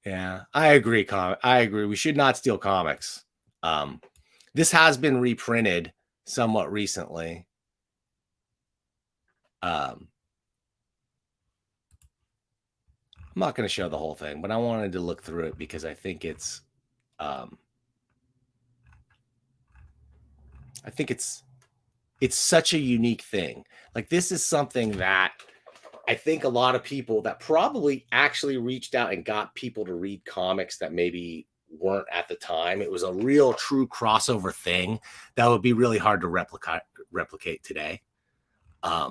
yeah, I agree. I agree. We should not steal comics. This has been reprinted somewhat recently. I'm not going to show the whole thing, but I wanted to look through it because I think it's it's such a unique thing. Like, this is something that I think a lot of people that probably actually reached out and got people to read comics that maybe weren't at the time. It was a real true crossover thing that would be really hard to replicate today. I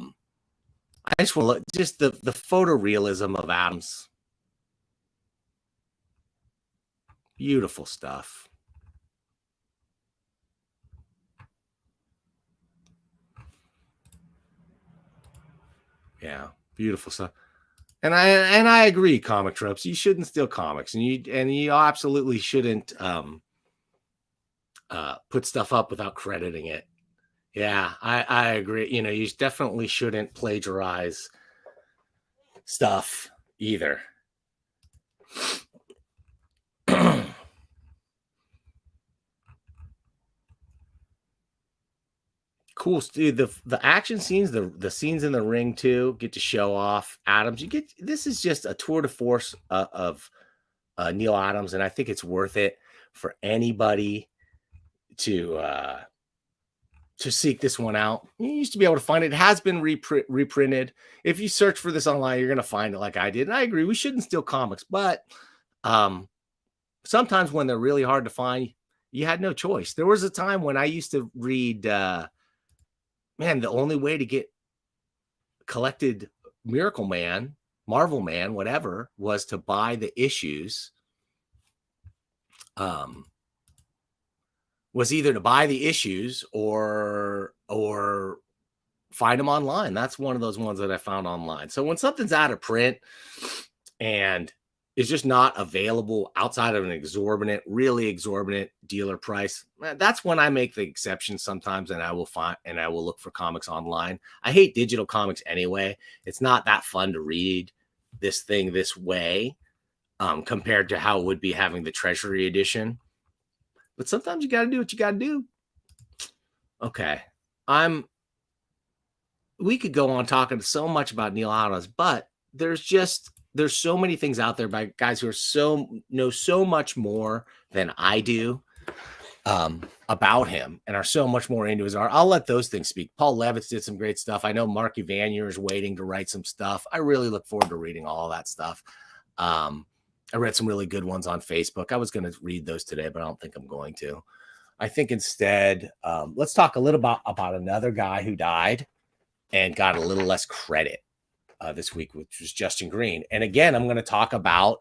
just want to look, just the photorealism of Adams. Beautiful stuff. Yeah, beautiful stuff. And I agree, comic tropes. You shouldn't steal comics, and you absolutely shouldn't put stuff up without crediting it. Yeah, I agree. You know, you definitely shouldn't plagiarize stuff either. Cool, dude. The action scenes, the scenes in the ring too, get to show off Adams. You get, this is just a tour de force of Neal Adams, and I think it's worth it for anybody to seek this one out. You used to be able to find it. It has been reprinted. If you search for this online, you're going to find it like I did. And I agree, we shouldn't steal comics, but sometimes when they're really hard to find, you had no choice. There was a time when I used to read, man, the only way to get collected Miracle Man, Marvel Man, whatever, was to buy the issues. Was either to buy the issues or find them online. That's one of those ones that I found online. So when something's out of print and is just not available outside of an really exorbitant dealer price, that's when I make the exception sometimes, and I will look for comics online. I hate digital comics anyway. It's not that fun to read this thing this way compared to how it would be having the Treasury edition. But sometimes you got to do what you got to do. Okay. We could go on talking so much about Neal Adams, but there's so many things out there by guys who know so much more than I do about him and are so much more into his art. I'll let those things speak. Paul Levitz did some great stuff. I know Mark Evanier is waiting to write some stuff. I really look forward to reading all that stuff. I read some really good ones on Facebook. I was going to read those today, but I don't think I'm going to. I think instead, let's talk a little about another guy who died and got a little less credit this week, which was Justin Green. And again, I'm going to talk about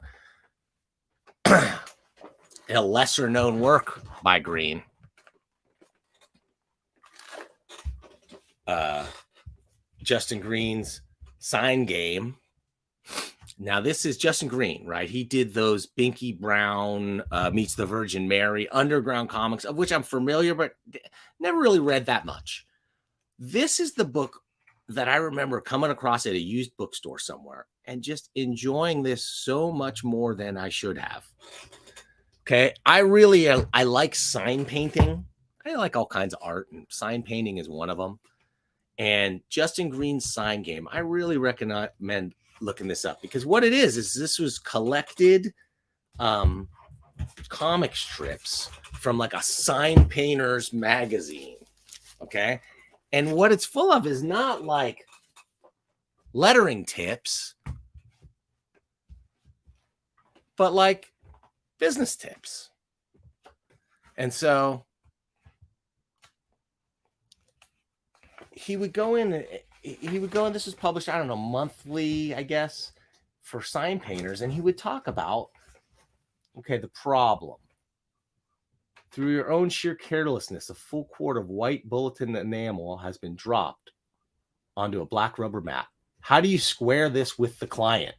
a lesser known work by Green. Justin Green's Sign Game. Now, this is Justin Green, right? He did those Binky Brown meets the Virgin Mary underground comics, of which I'm familiar, but never really read that much. This is the book that I remember coming across at a used bookstore somewhere and just enjoying this so much more than I should have. Okay, I like sign painting. I like all kinds of art, and sign painting is one of them. And Justin Green's Sign Game, I really recommend looking this up, because what it is this was collected comic strips from like a sign painter's magazine. Okay. And what it's full of is not like lettering tips, but like business tips. And so he would go in, this was published, I don't know, monthly, I guess, for sign painters. And he would talk about, okay, the problem. Through your own sheer carelessness, a full quart of white bulletin enamel has been dropped onto a black rubber mat. How do you square this with the client?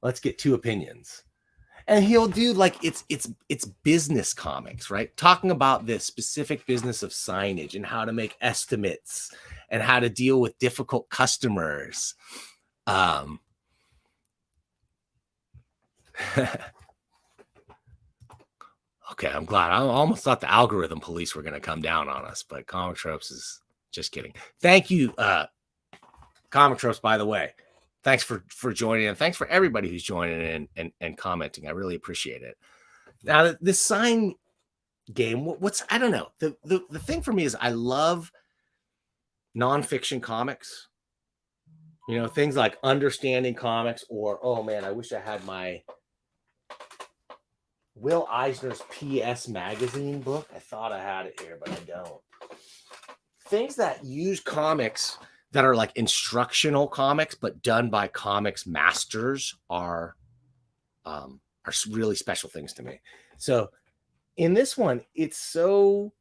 Let's get two opinions. And he'll do like it's business comics, right? Talking about this specific business of signage and how to make estimates and how to deal with difficult customers. Okay, I'm glad. I almost thought the algorithm police were going to come down on us, but Comic Tropes is just kidding. Thank you, Comic Tropes, by the way. Thanks for joining, and thanks for everybody who's joining in and commenting. I really appreciate it. Now, this sign game, I don't know. The thing for me is I love nonfiction comics, you know, things like Understanding Comics, or, oh man, I wish I had my Will Eisner's PS Magazine book. I thought I had it here, but I don't. Things that use comics that are like instructional comics, but done by comics masters are really special things to me. So in this one, it's so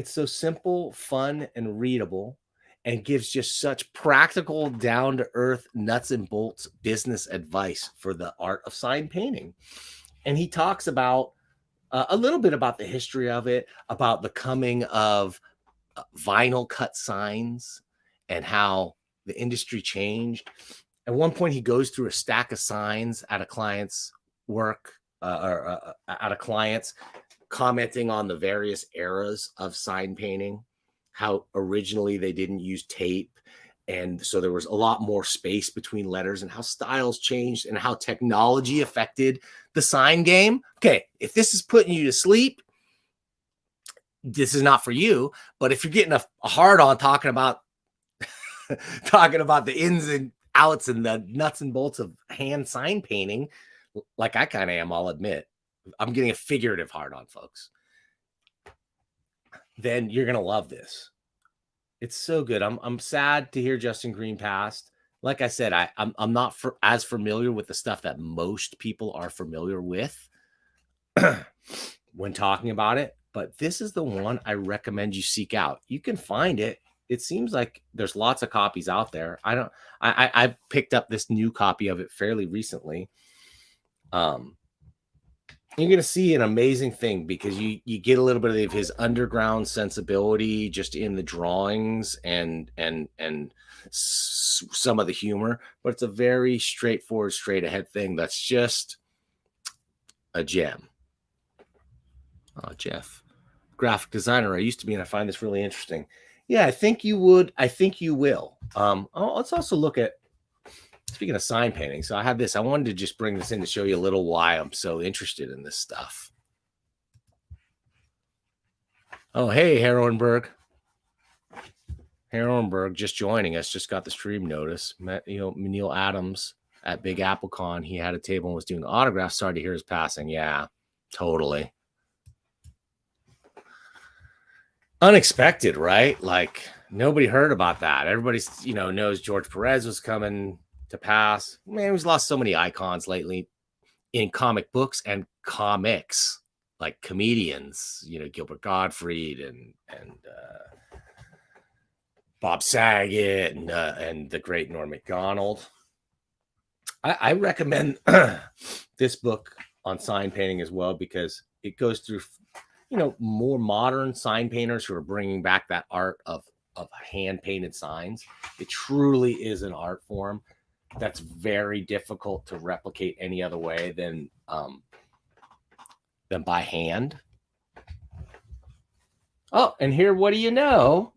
simple, fun, and readable, and gives just such practical, down-to-earth, nuts and bolts business advice for the art of sign painting. And he talks about a little bit about the history of it, about the coming of vinyl cut signs and how the industry changed. At one point, he goes through a stack of signs at a client's work, at a client's, commenting on the various eras of sign painting, how originally they didn't use tape. And so there was a lot more space between letters, and how styles changed and how technology affected the sign game. Okay, if this is putting you to sleep, this is not for you. But if you're getting a hard on talking about the ins and outs and the nuts and bolts of hand sign painting, like I kind of am, I'll admit, I'm getting a figurative hard on, folks, then you're gonna love this. It's so good. I'm sad to hear Justin Green passed. Like I said, I'm not as familiar with the stuff that most people are familiar with when talking about it, but this is the one I recommend you seek out. You can find it. It seems like there's lots of copies out there. I picked up this new copy of it fairly recently. You're going to see an amazing thing, because you get a little bit of his underground sensibility just in the drawings and some of the humor, but it's a very straightforward, straight ahead thing that's just a gem. Oh, Jeff, graphic designer I used to be, and I find this really interesting. Yeah, I think you would. I think you will. Let's also look at, speaking of sign painting, so I have this. I wanted to just bring this in to show you a little why I'm so interested in this stuff. Oh, hey, Heroenberg. Heroenberg just joining us, just got the stream notice. Met, Neal Adams at Big Apple Con. He had a table and was doing autographs. Sorry to hear his passing. Yeah, totally. Unexpected, right? Like, nobody heard about that. Everybody, knows George Perez was coming to pass. Man, we've lost so many icons lately in comic books and comics, like comedians, Gilbert Gottfried and Bob Saget and the great Norm Macdonald. I recommend this book on sign painting as well, because it goes through, more modern sign painters who are bringing back that art of hand painted signs. It truly is an art form that's very difficult to replicate any other way than by hand. Oh, and here, what do you know?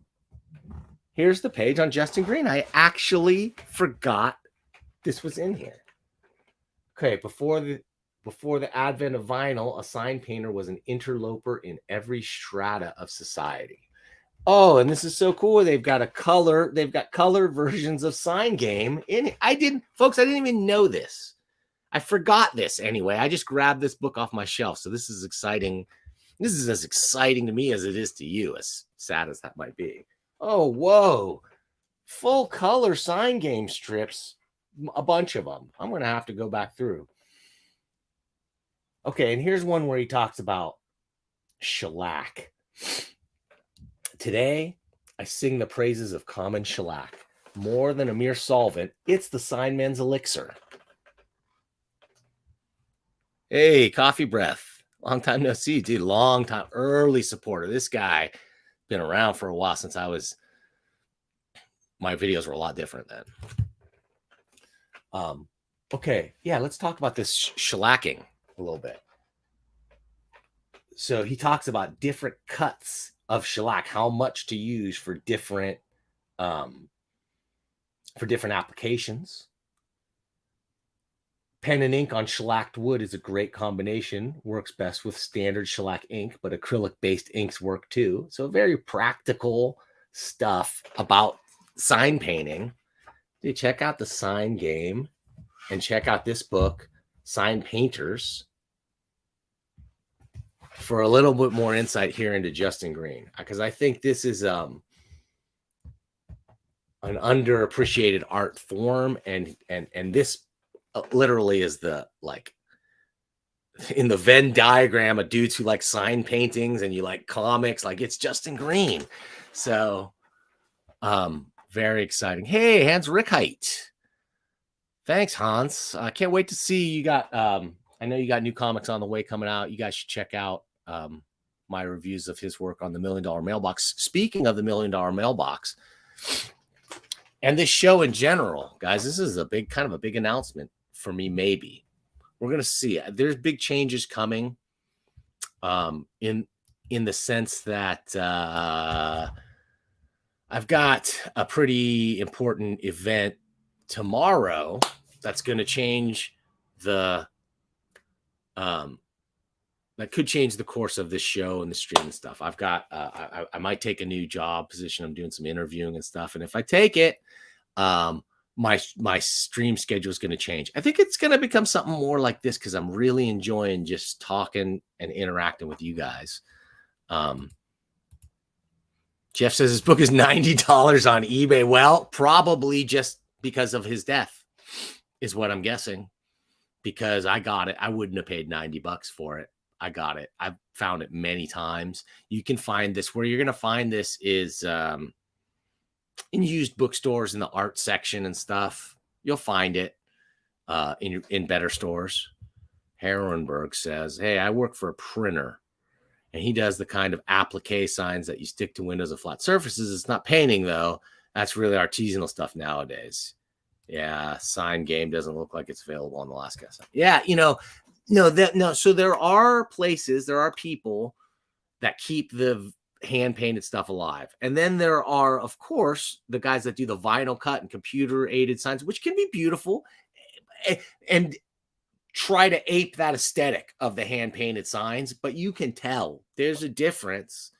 Here's the page on Justin Green. I actually forgot this was in here. Okay, before the advent of vinyl, a sign painter was an interloper in every strata of society. Oh, and this is so cool. They've got color versions of Sign Game in it. I didn't even know this. I forgot this anyway. I just grabbed this book off my shelf. So this is exciting. This is as exciting to me as it is to you, as sad as that might be. Oh, whoa. Full color Sign Game strips. A bunch of them. I'm going to have to go back through. Okay, and here's one where he talks about shellac. Today, I sing the praises of common shellac. More than a mere solvent, it's the sign man's elixir. Hey, Coffee Breath. Long time no see, dude. Long time. Early supporter. This guy been around for a while, since my videos were a lot different then. Okay, yeah, let's talk about this shellacking a little bit. So he talks about different cuts of shellac, how much to use for different applications. Pen and ink on shellacked wood is a great combination. Works best with standard shellac ink, but acrylic-based inks work too. So very practical stuff about sign painting, dude, check out the Sign Game and check out this book, Sign Painters, for a little bit more insight here into Justin Green, because I think this is an underappreciated art form, and this literally is the, like, in the Venn diagram of dudes who like sign paintings and you like comics, like, it's Justin Green. So very exciting. Hey, Hans Rickheit. Thanks, Hans. I can't wait to see you got I know you got new comics on the way coming out. You guys should check out my reviews of his work on the $1 Million Mailbox. Speaking of the $1 Million Mailbox and this show in general, guys, this is a big announcement for me. Maybe we're going to see. There's big changes coming in the sense that I've got a pretty important event tomorrow that's going to change that could change the course of this show and the stream and stuff. I've got I might take a new job position. I'm doing some interviewing and stuff, and if I take it, my stream schedule is going to change. I think it's going to become something more like this because I'm really enjoying just talking and interacting with you guys. Jeff says his book is $90 on eBay. Well, probably just because of his death is what I'm guessing, because I got it. I wouldn't have paid $90 for it. I got it. I've found it many times. You can find this. Where you're going to find this is in used bookstores in the art section and stuff. You'll find it in better stores. Herrenberg says, hey, I work for a printer, and he does the kind of applique signs that you stick to windows of flat surfaces. It's not painting, though. That's really artisanal stuff nowadays. Yeah, Sign Game doesn't look like it's available on the last guess. Yeah, no. So there are places, there are people that keep the hand-painted stuff alive. And then there are, of course, the guys that do the vinyl cut and computer-aided signs, which can be beautiful and try to ape that aesthetic of the hand-painted signs. But you can tell there's a difference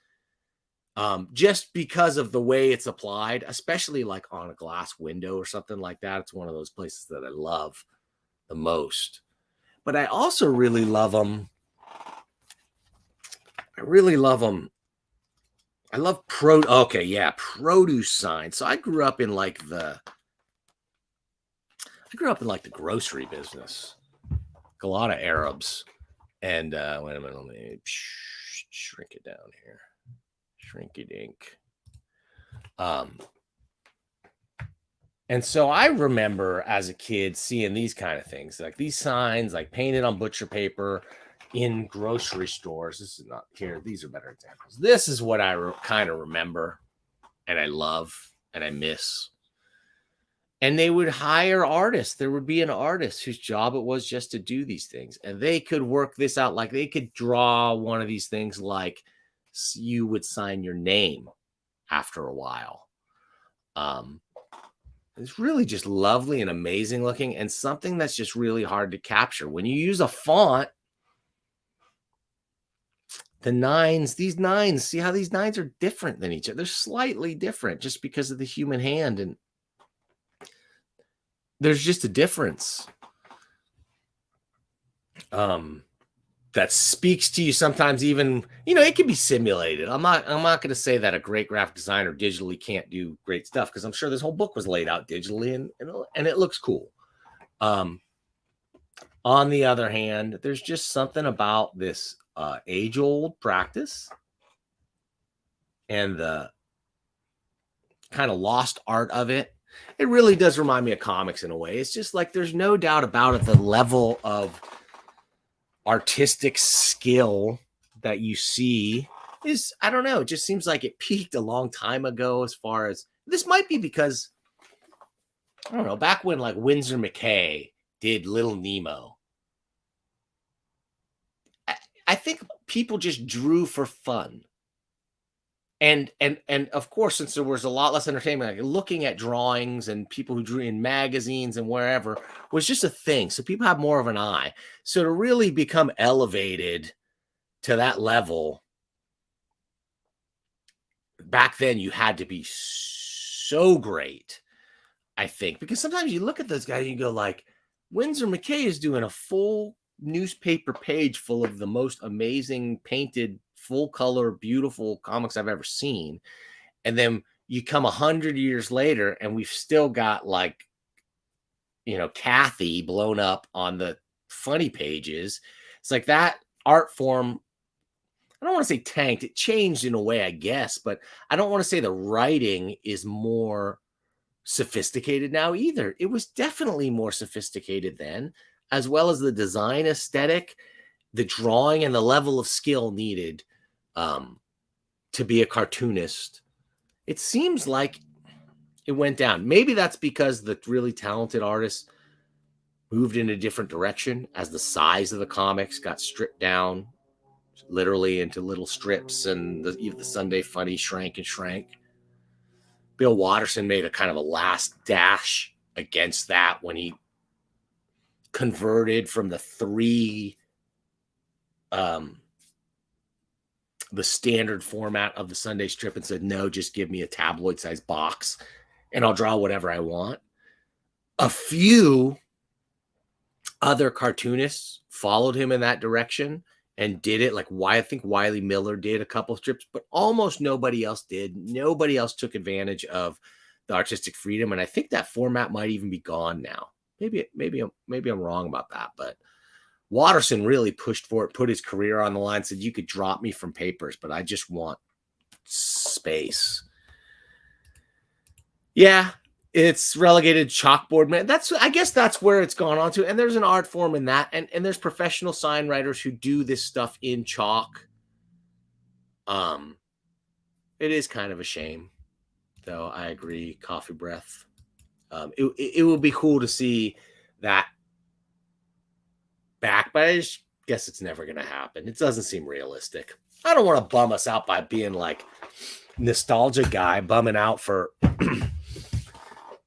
just because of the way it's applied, especially like on a glass window or something like that. It's one of those places that I love the most. But I also really love them. I love produce signs. So I grew up in like the grocery business. Like a lot of Arabs. And wait a minute, let me shrink it down here. Shrinky dink. And so I remember as a kid seeing these kind of things, like these signs, like painted on butcher paper in grocery stores. This is not here. These are better examples. This is what I kind of remember and I love and I miss. And they would hire artists. There would be an artist whose job it was just to do these things. And they could work this out. Like they could draw one of these things like you would sign your name after a while. It's really just lovely and amazing looking, and something that's just really hard to capture. When you use a font, these nines, see how these nines are different than each other? They're slightly different just because of the human hand, and there's just a difference. That speaks to you sometimes. Even, it can be simulated. I'm not going to say that a great graphic designer digitally can't do great stuff, because I'm sure this whole book was laid out digitally and it looks cool. On the other hand, there's just something about this age-old practice and the kind of lost art of it. It really does remind me of comics in a way. It's just like there's no doubt about it, the level of artistic skill that you see is, I don't know, it just seems like it peaked a long time ago. As far as this might be because, I don't know, back when like Winsor McKay did Little Nemo, I think people just drew for fun. And of course, since there was a lot less entertainment, like looking at drawings and people who drew in magazines and wherever was just a thing. So people have more of an eye. So to really become elevated to that level, back then you had to be so great, I think, because sometimes you look at those guys and you go like, Winsor McKay is doing a full newspaper page full of the most amazing painted, full color, beautiful comics I've ever seen. And then you come 100 years later and we've still got like, Kathy blown up on the funny pages. It's like that art form, I don't want to say tanked. It changed in a way, I guess, but I don't want to say the writing is more sophisticated now either. It was definitely more sophisticated then, as well as the design aesthetic, the drawing, and the level of skill needed to be a cartoonist. It seems like it went down. Maybe that's because the really talented artists moved in a different direction as the size of the comics got stripped down literally into little strips, and the Sunday Funny shrank and shrank. Bill Watterson made a kind of a last dash against that when he converted from the standard format of the Sunday strip and said, no, just give me a tabloid sized box and I'll draw whatever I want. A few other cartoonists followed him in that direction and did it. Like I think Wiley Miller did a couple of strips, but almost nobody else did. Nobody else took advantage of the artistic freedom. And I think that format might even be gone now. Maybe I'm wrong about that, but Watterson really pushed for it, put his career on the line, said you could drop me from papers, but I just want space. Yeah, it's relegated chalkboard, man. I guess that's where it's gone on to. And there's an art form in that. And there's professional sign writers who do this stuff in chalk. It is kind of a shame, though. I agree. Coffee breath. It would be cool to see that back, but I just guess it's never going to happen. It doesn't seem realistic. I don't want to bum us out by being like nostalgia guy, bumming out for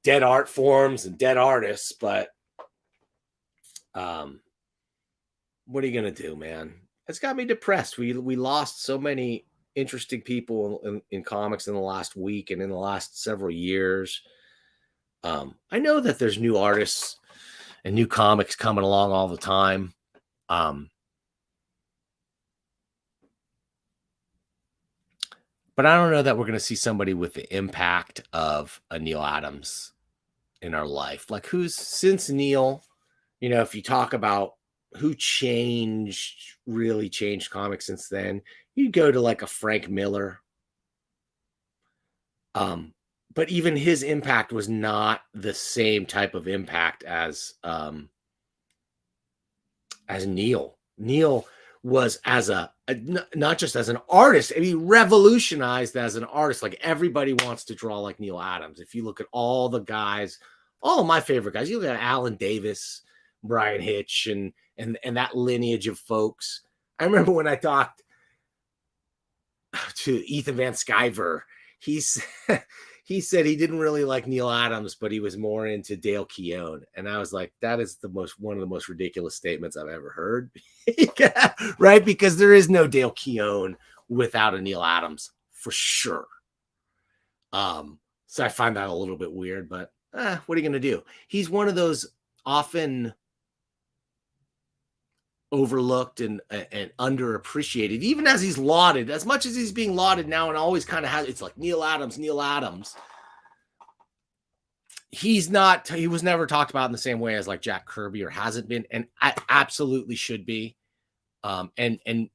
dead art forms and dead artists, but what are you going to do, man? It's got me depressed. We lost so many interesting people in comics in the last week and in the last several years. I know that there's new artists and new comics coming along all the time. But I don't know that we're going to see somebody with the impact of a Neal Adams in our life. Like since Neal, if you talk about who really changed comics since then, you go to like a Frank Miller. But even his impact was not the same type of impact as Neal. Neal was not just as an artist, he revolutionized as an artist. Like everybody wants to draw like Neal Adams. If you look at all the guys, all of my favorite guys, you look at Alan Davis, Brian Hitch, and that lineage of folks. I remember when I talked to Ethan Van Sciver, he said he didn't really like Neal Adams, but he was more into Dale Keown. And I was like, that is one of the most ridiculous statements I've ever heard. Right? Because there is no Dale Keown without a Neal Adams for sure. So I find that a little bit weird, but what are you going to do? He's one of those often overlooked and underappreciated, even as he's lauded, as much as he's being lauded now and always kind of has, it's like Neal Adams. He was never talked about in the same way as like Jack Kirby, or hasn't been, and I absolutely should be. And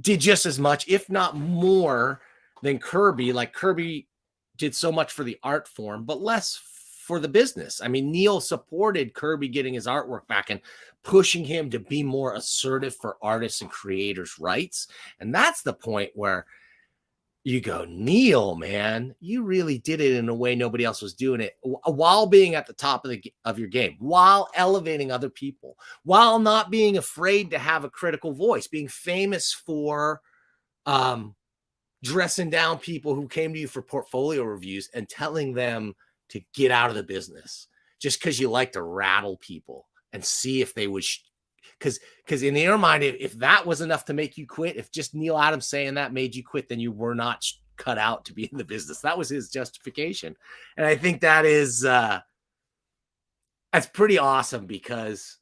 did just as much, if not more than Kirby. Like Kirby did so much for the art form, but less for the business. I mean, Neal supported Kirby getting his artwork back and pushing him to be more assertive for artists and creators' rights. And that's the point where you go, Neal, man, you really did it in a way nobody else was doing it, while being at the top of your game, while elevating other people, while not being afraid to have a critical voice, being famous for dressing down people who came to you for portfolio reviews and telling them to get out of the business just because you like to rattle people and see if they would, because in your mind, if that was enough to make you quit, if just Neal Adams saying that made you quit, then you were not cut out to be in the business. That was his justification. And I think that is, that's pretty awesome because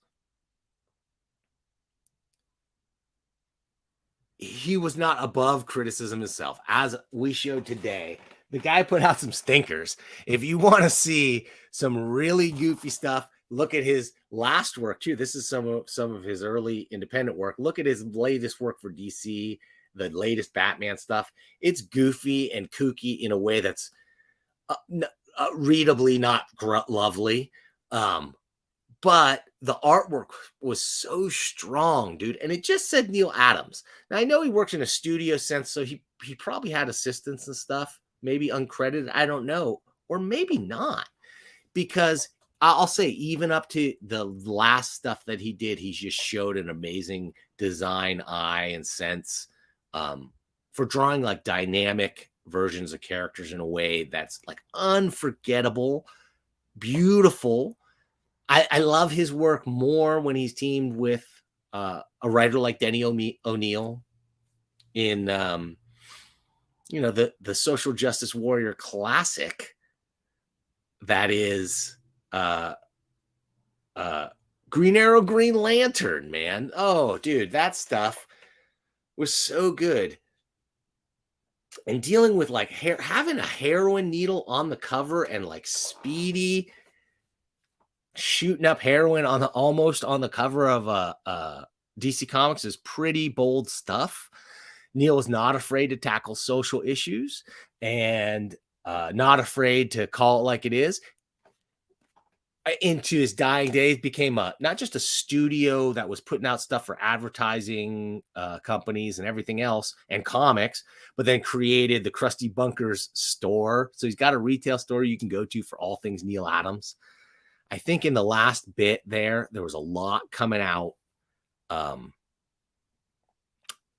he was not above criticism himself. As we showed today, the guy put out some stinkers. If you want to see some really goofy stuff, look at his last work too. This is some of his early independent work. Look at his latest work for DC, the latest Batman stuff. It's goofy and kooky in a way that's readably not lovely. But the artwork was so strong, dude. And it just said Neal Adams. Now, I know he works in a studio sense, so he probably had assistants and stuff, maybe uncredited. I don't know. Or maybe not. Because I'll say even up to the last stuff that he did, he just showed an amazing design eye and sense for drawing like dynamic versions of characters in a way that's like unforgettable, beautiful. I love his work more when he's teamed with a writer like Denny O'Neil in, the social justice warrior classic that is Green Arrow, Green Lantern, man. Oh, dude, that stuff was so good. And dealing with like having a heroin needle on the cover and like Speedy shooting up heroin on almost on the cover of DC Comics is pretty bold stuff. Neal is not afraid to tackle social issues and not afraid to call it like it is. Into his dying days, became not just a studio that was putting out stuff for advertising companies and everything else and comics, but then created the Krusty Bunkers store. So he's got a retail store you can go to for all things Neal Adams. I think in the last bit there was a lot coming out.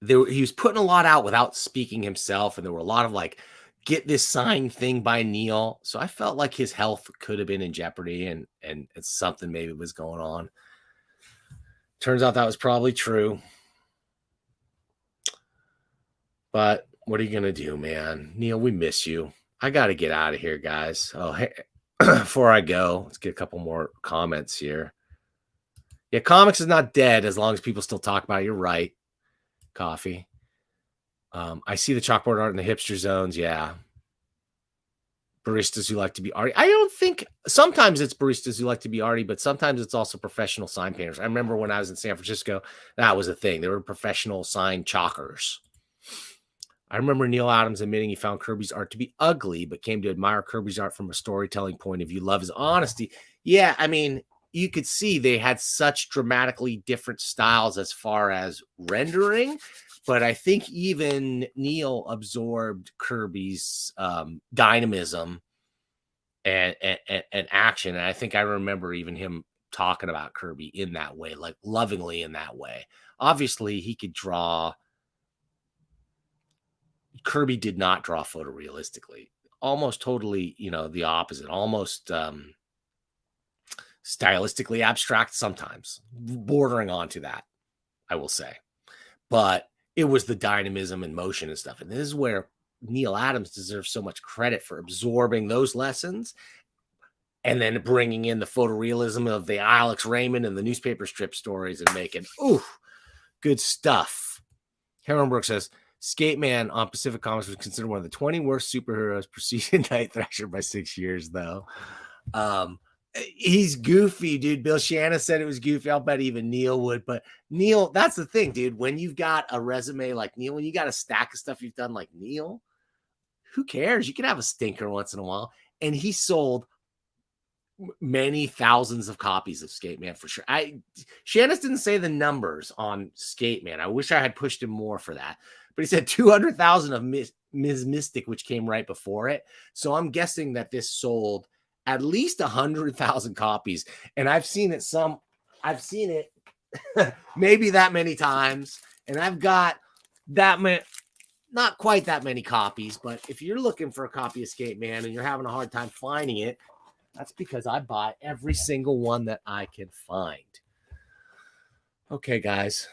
He was putting a lot out without speaking himself, and there were a lot of like, get this signed thing by Neal. So I felt like his health could have been in jeopardy and something maybe was going on. Turns out that was probably true. But what are you going to do, man? Neal, we miss you. I got to get out of here, guys. Oh, hey. Before I go, let's get a couple more comments here. Yeah, comics is not dead as long as people still talk about it. You're right. Coffee. I see the chalkboard art in the hipster zones. Yeah. Baristas who like to be arty. I don't think sometimes it's baristas who like to be arty, but sometimes it's also professional sign painters. I remember when I was in San Francisco, that was a thing. There were professional sign chalkers. I remember Neal Adams admitting he found Kirby's art to be ugly, but came to admire Kirby's art from a storytelling point of view. Love his honesty. Yeah, I mean, you could see they had such dramatically different styles as far as rendering, but I think even Neal absorbed Kirby's dynamism and action. And I think I remember even him talking about Kirby in that way, like lovingly in that way. Obviously, he could draw. Kirby did not draw photorealistically. Almost totally, the opposite. Almost stylistically abstract sometimes, bordering onto that, I will say. But it was the dynamism and motion and stuff. And this is where Neal Adams deserves so much credit for absorbing those lessons and then bringing in the photorealism of the Alex Raymond and the newspaper strip stories and making, good stuff. Heron Brooks says, Skate Man on Pacific Comics was considered one of the 20 worst superheroes, preceding Night Thrasher by 6 years, though. He's goofy, dude. Bill Shanna said it was goofy. I'll bet even Neal would. But Neal, that's the thing, dude. When you've got a resume like Neal, when you got a stack of stuff you've done like Neal, who cares? You can have a stinker once in a while. And he sold many thousands of copies of Skate Man for sure. Shanna didn't say the numbers on Skate Man. I wish I had pushed him more for that. But he said 200,000 of Ms. Mystic, which came right before it. So I'm guessing that this sold at least 100,000 copies. And I've seen it maybe that many times. And I've got that many, not quite that many copies. But if you're looking for a copy of Skate Man and you're having a hard time finding it, that's because I buy every single one that I can find. Okay, guys,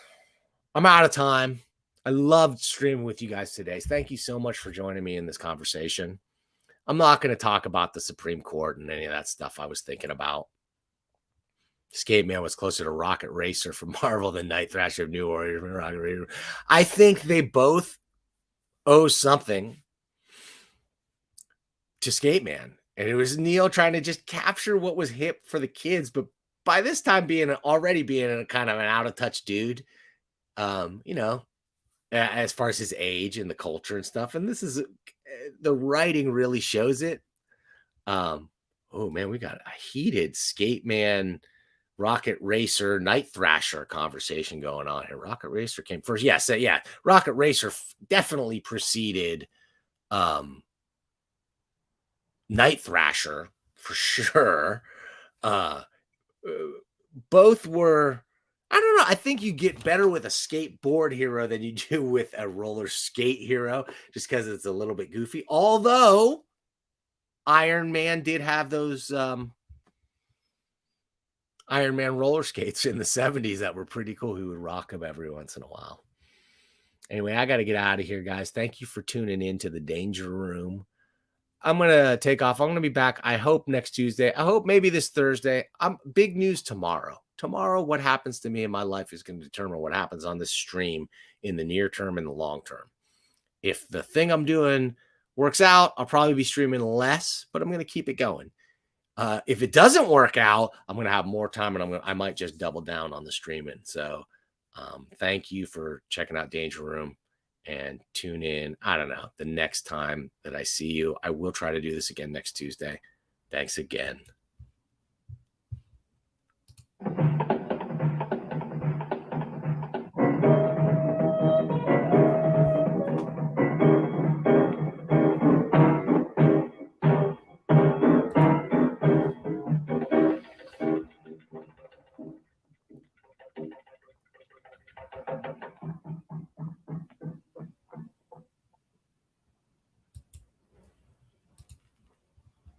I'm out of time. I loved streaming with you guys today. Thank you so much for joining me in this conversation. I'm not going to talk about the Supreme Court and any of that stuff I was thinking about. Skate Man was closer to Rocket Racer from Marvel than Night Thrasher of New Warrior from Rocket Racer. I think they both owe something to Skate Man. And it was Neal trying to just capture what was hip for the kids, but by this time already being a kind of an out of touch dude, you know, as far as his age and the culture and stuff. And this is the writing really shows it. Oh man, we got a heated Skate Man, Rocket Racer, Night Thrasher conversation going on here. Rocket Racer came first. Yes, yeah. Rocket Racer definitely preceded Night Thrasher for sure. Both were, I don't know. I think you get better with a skateboard hero than you do with a roller skate hero, just because it's a little bit goofy. Although Iron Man did have those Iron Man roller skates in the 70s that were pretty cool. He would rock them every once in a while. Anyway, I got to get out of here, guys. Thank you for tuning in to the Danger Room. I'm going to take off. I'm going to be back, I hope, next Tuesday. I hope maybe this Thursday. Big news tomorrow. Tomorrow, what happens to me in my life is going to determine what happens on this stream in the near term and the long term. If the thing I'm doing works out, I'll probably be streaming less, but I'm going to keep it going. If it doesn't work out, I'm going to have more time, and I might just double down on the streaming. So thank you for checking out Danger Room. And tune in, I don't know, the next time that I see you. I will try to do this again next Tuesday. Thanks again.